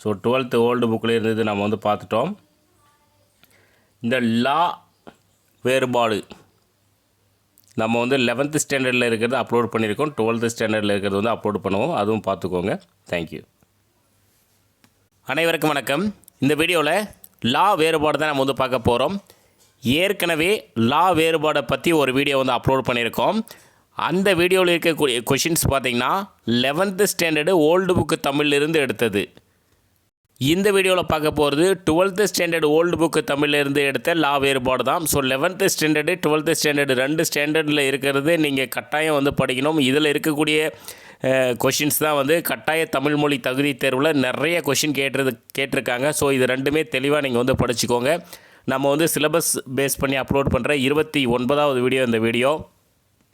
ஸோ 12th ஓல்டு புக்கில் இருந்தது நம்ம பார்த்துட்டோம். இந்த லா வேறுபாடு நம்ம 11th ஸ்டாண்டர்டில் இருக்கிறது அப்லோட் பண்ணியிருக்கோம். 12th ஸ்டாண்டர்டில் இருக்கிறது அப்லோட் பண்ணுவோம். அதுவும் பார்த்துக்கோங்க. தேங்க்யூ. அனைவருக்கும் வணக்கம். இந்த வீடியோவில் லா வேறுபாடு தான் நம்ம பார்க்க போகிறோம். ஏற்கனவே லா வேறுபாடை பற்றி ஒரு வீடியோ அப்லோட் பண்ணியிருக்கோம். அந்த வீடியோவில் இருக்கக்கூடிய கொஷின்ஸ் பார்த்திங்கன்னா 11th ஸ்டாண்டர்டு ஓல்டு புக்கு தமிழிலிருந்து எடுத்தது. இந்த வீடியோவில் பார்க்க போகிறது 12th ஸ்டாண்டர்டு ஓல்டு புக்கு தமிழிலிருந்து எடுத்த லா வேறுபாடு தான். So 11th standard 12th standard 2 ஸ்டாண்டர்டில் இருக்கிறது நீங்கள் கட்டாயம் படிக்கணும். இதில் இருக்கக்கூடிய கொஷின்ஸ் தான் கட்டாய தமிழ் மொழி தகுதி தேர்வில் நிறைய கொஷின் கேட்டிருக்காங்க. ஸோ இது ரெண்டுமே தெளிவாக நீங்கள் படிச்சுக்கோங்க. நம்ம சிலபஸ் பேஸ் பண்ணி அப்லோட் பண்ணுற 29வது வீடியோ இந்த வீடியோ.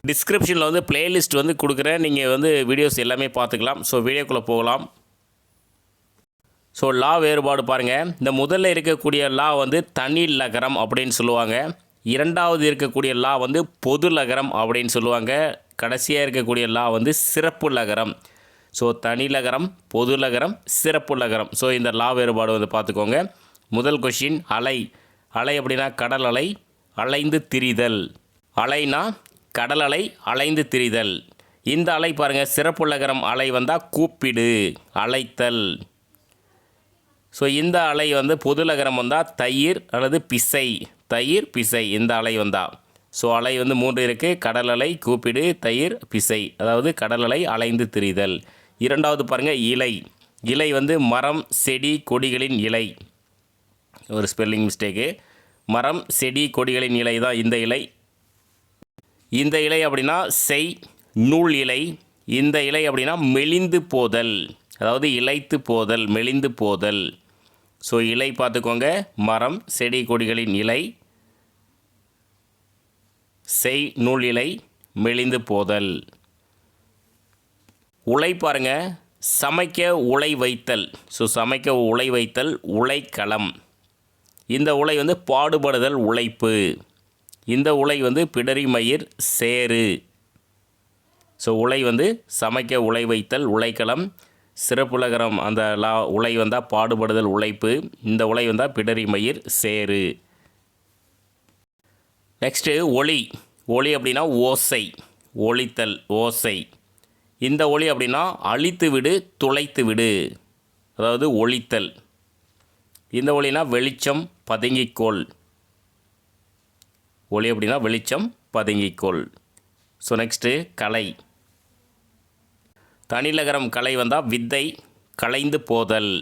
டிஸ்கிரிப்ஷனில் பிளேலிஸ்ட் கொடுக்குறேன். நீங்கள் வீடியோஸ் எல்லாமே பார்த்துக்கலாம். ஸோ வீடியோக்குள்ளே போகலாம். ஸோ லா வேறுபாடு பாருங்கள். இந்த முதல்ல இருக்கக்கூடிய லா தனி லகரம் அப்படின்னு சொல்லுவாங்க. இரண்டாவது இருக்கக்கூடிய லா பொது லகரம் அப்படின்னு சொல்லுவாங்க. கடைசியாக இருக்கக்கூடிய லா சிறப்பு லகரம். ஸோ தனி லகரம், பொது லகரம், சிறப்பு லகரம். ஸோ இந்த லா வேறுபாடு பார்த்துக்கோங்க. முதல் கொஷின் அலை. அலை அப்படின்னா கடல் அலை, அலைந்து திரிதல். அலைனா கடல் அலை, அலைந்து திரிதல். இந்த அலை பாருங்கள், சிறப்பு லகரம் அலை வந்தால் கூப்பிடு, அழைத்தல். ஸோ இந்த அலை பொது லகரம் வந்தால் தயிர் அல்லது பிசை, தயிர், பிசை. இந்த அலை வந்தால் ஸோ அலை 3 இருக்குது. கடல் அலை, கூப்பிடு, தயிர், பிசை. அதாவது கடல் அலை, அலைந்து திரிதல். இரண்டாவது பாருங்கள் இலை. இலை மரம், செடி, கொடிகளின் இலை. ஒரு ஸ்பெல்லிங் மிஸ்டேக்கு. மரம், செடி, கொடிகளின் இலை தான் இந்த இலை. இந்த இலை அப்படின்னா செய், நூல் இலை. இந்த இலை அப்படின்னா மெலிந்து போதல், அதாவது இலைத்து போதல், மெலிந்து போதல். ஸோ இலை பார்த்துக்கோங்க. மரம், செடி, கொடிகளின் இலை. செய், நூல் இலை, மெலிந்து போதல். உலை பாருங்கள், சமைக்க உலை வைத்தல். ஸோ சமைக்க உலை வைத்தல், உலைக்களம். இந்த உலை பாடுபடுதல், உழைப்பு. இந்த உலை பிடரி மயிர், சேறு. ஸோ உலை சமைக்க உலை வைத்தல், உலைக்களம். சிறப்புலகரம் அந்த உலை வந்தால் பாடுபடுதல், உழைப்பு. இந்த உலை வந்தால் பிடரி மயிர், சேறு. நெக்ஸ்ட்டு ஒளி. ஒளி அப்படின்னா ஓசை, ஒளித்தல், ஓசை. இந்த ஒளி அப்படின்னா அழித்து விடு, துளைத்து விடு, அதாவது ஒளித்தல். இந்த ஒளினா வெளிச்சம், பதுங்கிக்கோள். ஒளி அப்படின்னா வெளிச்சம், பதுங்கிக்கோள். ஸோ நெக்ஸ்ட்டு கலை. தனிலகரம் கலை வந்தால் வித்தை, களைந்து போதல்.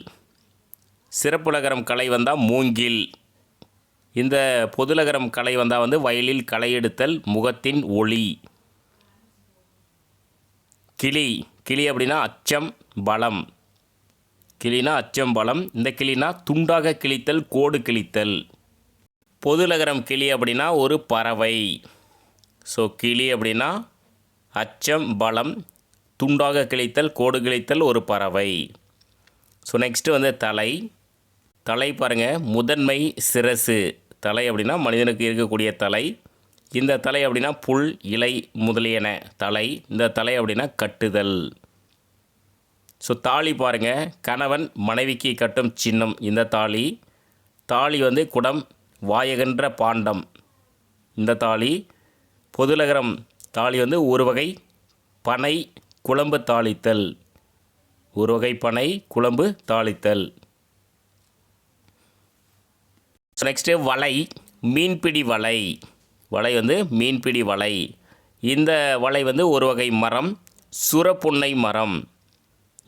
சிறப்புலகரம் கலை வந்தால் மூங்கில். இந்த பொதுலகரம் கலை வந்தால் வயலில் களை எடுத்தல், முகத்தின் ஒளி. கிளி. கிளி அப்படின்னா அச்சம், பலம். கிளினா அச்சம், பலம். இந்த கிளினா துண்டாக கிழித்தல், கோடு கிழித்தல். பொதுலகரம் கிளி அப்படின்னா ஒரு பறவை. ஸோ கிளி அப்படின்னா அச்சம், பலம், துண்டாக கிழித்தல், கோடு கிழித்தல் ஒரு பறவை. ஸோ நெக்ஸ்ட்டு வந்து தலை. தலை பாருங்கள், முதன்மை, சிரசு. தலை அப்படின்னா மனிதனுக்கு இருக்கக்கூடிய தலை. இந்த தலை அப்படின்னா புல், இலை முதலியன தலை. இந்த தலை அப்படின்னா கட்டுதல். ஸோ தாலி பாருங்கள், கணவன் மனைவிக்கு கட்டும் சின்னம் இந்த தாலி. தாலி வந்து குடம், வாயகன்ற பாண்டம் இந்த தாலி. பொதுலகரம் தாலி வந்து ஒரு வகை பனை, குழம்பு தாளித்தல். ஒரு வகை பனை, குழம்பு தாளித்தல். ஸோ நெக்ஸ்ட்டு வலை, மீன்பிடி வலை. வலை வந்து மீன்பிடி வலை. இந்த வலை வந்து ஒரு வகை மரம், சுரப்புன்னை மரம்.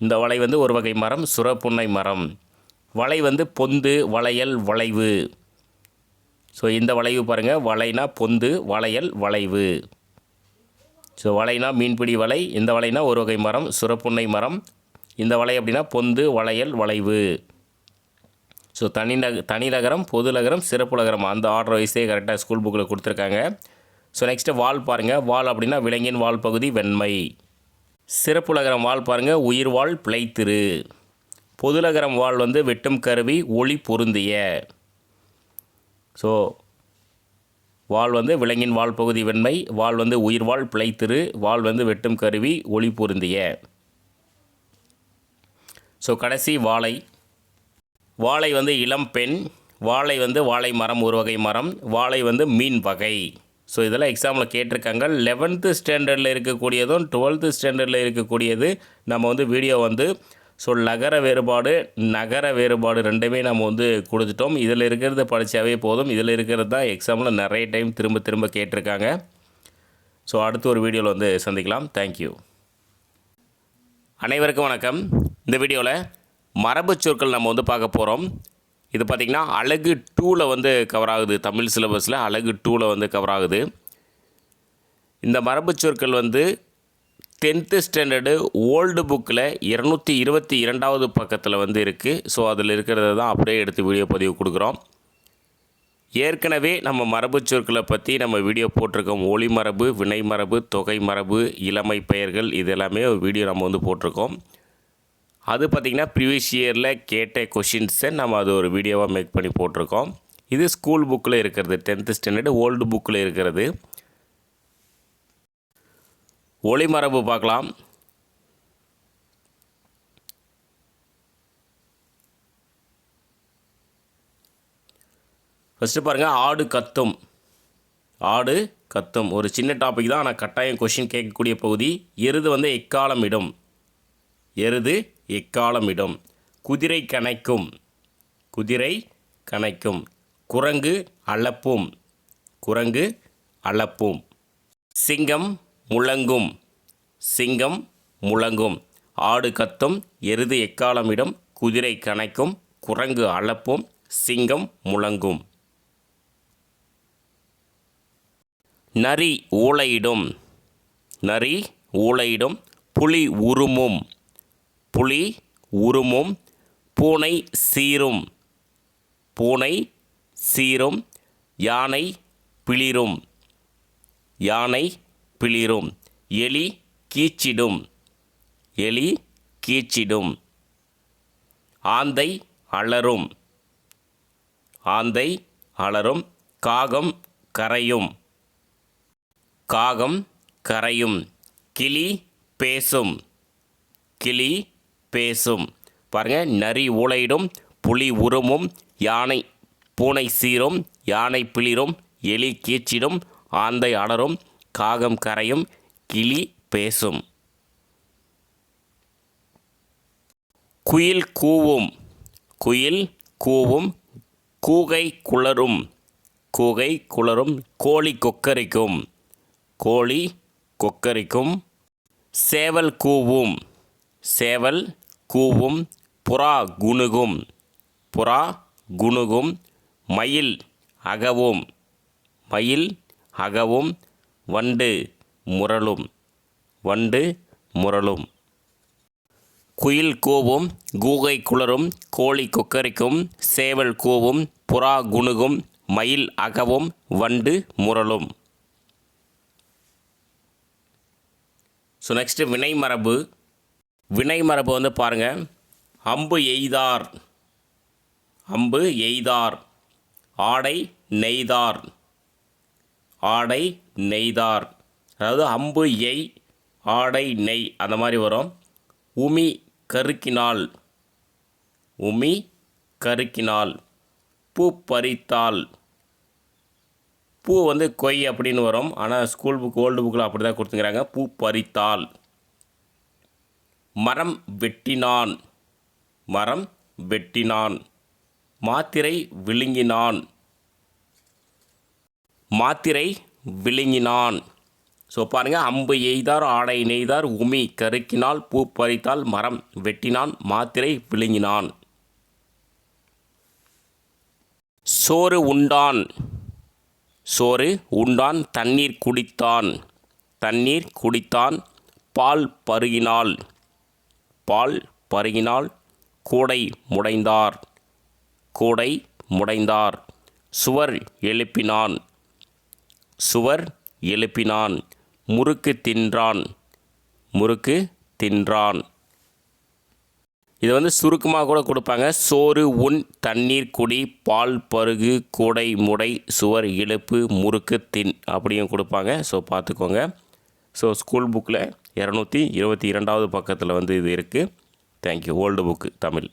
இந்த வலை வந்து ஒரு வகை மரம், சுரப்புன்னை மரம். வலை வந்து பொந்து, வளையல், வளைவு. ஸோ இந்த வளைவு பாருங்கள், வலைனா பொந்து, வளையல், வளைவு. ஸோ வலைனா மீன்பிடி வலை, இந்த வலைனா ஒரு வகை மரம், சுரப்புன்னை மரம். இந்த வலை அப்படின்னா பொந்து, வளையல், வளைவு. ஸோ தனிநகரம், பொதுநகரம், சிறப்புலகரம் அந்த ஆர்டர் வைஸே கரெக்டாக ஸ்கூல் புக்கில் கொடுத்துருக்காங்க. ஸோ நெக்ஸ்ட்டு வால் பாருங்கள். வால் அப்படின்னா விலங்கின் வால் பகுதி வெண்மை. சிறப்புலகரம் வால் பாருங்கள், உயிர் வால், பிழைத்திரு. பொதுநகரம் வால் வந்து வெட்டும் கருவி, ஒளி பொருந்திய. ஸோ வால் வந்து விலங்கின் வால் பகுதி வெண்மை, வால் வந்து உயிர் வால், பிழைத்திரு, வால் வந்து வெட்டும் கருவி, ஒளி பொருந்திய. ஸோ கடைசி வாழை. வாழை வந்து இளம் பெண். வாழை வந்து வாழை மரம், ஒரு வகை மரம். வாழை வந்து மீன் வகை. ஸோ இதெல்லாம் எக்ஸாமில் கேட்டிருக்காங்க. 11th ஸ்டாண்டர்டில் இருக்கக்கூடியதும் 12th ஸ்டாண்டர்டில் இருக்கக்கூடியது நம்ம வந்து வீடியோ வந்து ஸோ லகர வேறுபாடு, நகர வேறுபாடு ரெண்டுமே நம்ம வந்து கொடுத்துட்டோம். இதில் இருக்கிறத படித்தாவே போதும். இதில் இருக்கிறது தான் எக்ஸாமில் நிறைய டைம் திரும்ப திரும்ப கேட்டிருக்காங்க. ஸோ அடுத்த ஒரு வீடியோவில் வந்து சந்திக்கலாம். தேங்க்யூ. அனைவருக்கும் வணக்கம். இந்த வீடியோவில் மரபு சொற்கள் நம்ம வந்து பார்க்க போகிறோம். இது பார்த்திங்கன்னா அழகு 2ல் வந்து கவர் ஆகுது. தமிழ் சிலபஸில் அழகு 2ல் வந்து கவர் ஆகுது. இந்த மரபு சொற்கள் வந்து 10th ஸ்டாண்டர்டு ஓல்டு புக்கில் 222வது பக்கத்தில் வந்து இருக்குது. ஸோ அதில் இருக்கிறத தான் அப்படியே எடுத்து வீடியோ பதிவு கொடுக்குறோம். ஏற்கனவே நம்ம மரபு சொற்களை பற்றி நம்ம வீடியோ போட்டிருக்கோம். ஒளி மரபு, வினை மரபு, தொகை மரபு, இளமை பெயர்கள், இது எல்லாமே வீடியோ நம்ம வந்து போட்டிருக்கோம். அது பார்த்திங்கன்னா ப்ரீவியஸ் இயரில் கேட்ட கொஷின்ஸை நம்ம அது ஒரு வீடியோவாக மேக் பண்ணி போட்டிருக்கோம். இது ஸ்கூல் புக்கில் இருக்கிறது, 10th ஸ்டாண்டர்டு ஓல்டு புக்கில் இருக்கிறது. ஒளி மரபு பார்க்கலாம். ஃபஸ்ட்டு பாருங்கள், ஆடு கத்தும். ஆடு கத்தும் ஒரு சின்ன டாபிக் தான், ஆனால் கட்டாயம் கொஷின் கேட்கக்கூடிய பகுதி. எருது வந்து எக்காலம் இடும். எருது எக்காலம் இடும். குதிரை கணைக்கும். குதிரை கணைக்கும். குரங்கு அளப்பும். குரங்கு அளப்பும். சிங்கம் முழங்கும். சிங்கம் முழங்கும். ஆடு கத்தும், எருது எக்காலமிடும், குதிரை கணைக்கும், குரங்கு அளப்பும், சிங்கம் முழங்கும். நரி ஊளையிடும். நரி ஊளையிடும். புலி உருமும். புலி உருமும். பூனை சீரும். பூனை சீரும். யானை பிளிரும். யானை பிளிரும். எலி கீச்சிடும். எலி கீச்சிடும். ஆந்தை அலறும். ஆந்தை அலறும். காகம் கரையும். காகம் கரையும். கிளி பேசும். கிளி பேசும். பாருங்கள், நரி ஊளையிடும், புலி உருமும், யானை பூனை சீரும், யானை பிளிரும், எலி கீச்சிடும், ஆந்தை அலறும், காகம் கரையும், கிளி பேசும். குயில் கூவும். குயில் கூவும். கூகை குளரும். கூகை குளரும். கோழி கொக்கரிக்கும். கோழி கொக்கரிக்கும். சேவல் கூவும். சேவல் கூவும். புறா குணுகும். புறா குணுகும். மயில் அகவும். மயில் அகவும். வண்டு முரளும். வண்டு முரளும். குயில் கூவும். கூகை குளரும். கோழி கொக்கரிக்கும். சேவல் கூவும். புறா குணுகும். மயில் அகவும். வண்டு முரளும். So next வினைமரபு. வினைமரபு வந்து பாருங்கள், அம்பு எய்தார், அம்பு எய்தார், ஆடை நெய்தார், ஆடை நெய்தார். அதாவது அம்பு எய், ஆடை நெய் அந்த மாதிரி வரும். உமி கருக்கினால், உமி கருக்கினால். பூ பறித்தால், பூ வந்து கொய் அப்படின்னு வரும். ஆனால் ஸ்கூல் புக் ஓல்டு புக்கில் அப்படி தான் கொடுத்துக்கிறாங்க. பூ பறித்தால். மரம் வெட்டினான், மரம் வெட்டினான். மாத்திரை விழுங்கினான், மாத்திரை விழுங்கினான். ஸோ பாருங்கள், அம்பு எய்தார், ஆடை நெய்தார், உமி கருக்கினால், பூ பறித்தால், மரம் வெட்டினான், மாத்திரை விழுங்கினான். சோறு உண்டான், சோறு உண்டான். தண்ணீர் குடித்தான், தண்ணீர் குடித்தான். பால் பருகினால், பால் பருகினால். கூடை முடைந்தார், கூடை முடைந்தார். சுவர் எழுப்பினான், சுவர் எழுப்பினான். முறுக்கு தின்றான், முறுக்கு தின்றான். இதை வந்து சுருக்கமாக கூட கொடுப்பாங்க. சோறு உண், தண்ணீர் குடி, பால் பருகு, கூடை முடை, சுவர் எழுப்பு, முறுக்கு தின் அப்படியும் கொடுப்பாங்க. ஸோ பார்த்துக்கோங்க. ஸோ ஸ்கூல் புக்கில் 222வது பக்கத்தில் வந்து இது இருக்குது. தேங்க்யூ. Old book Tamil.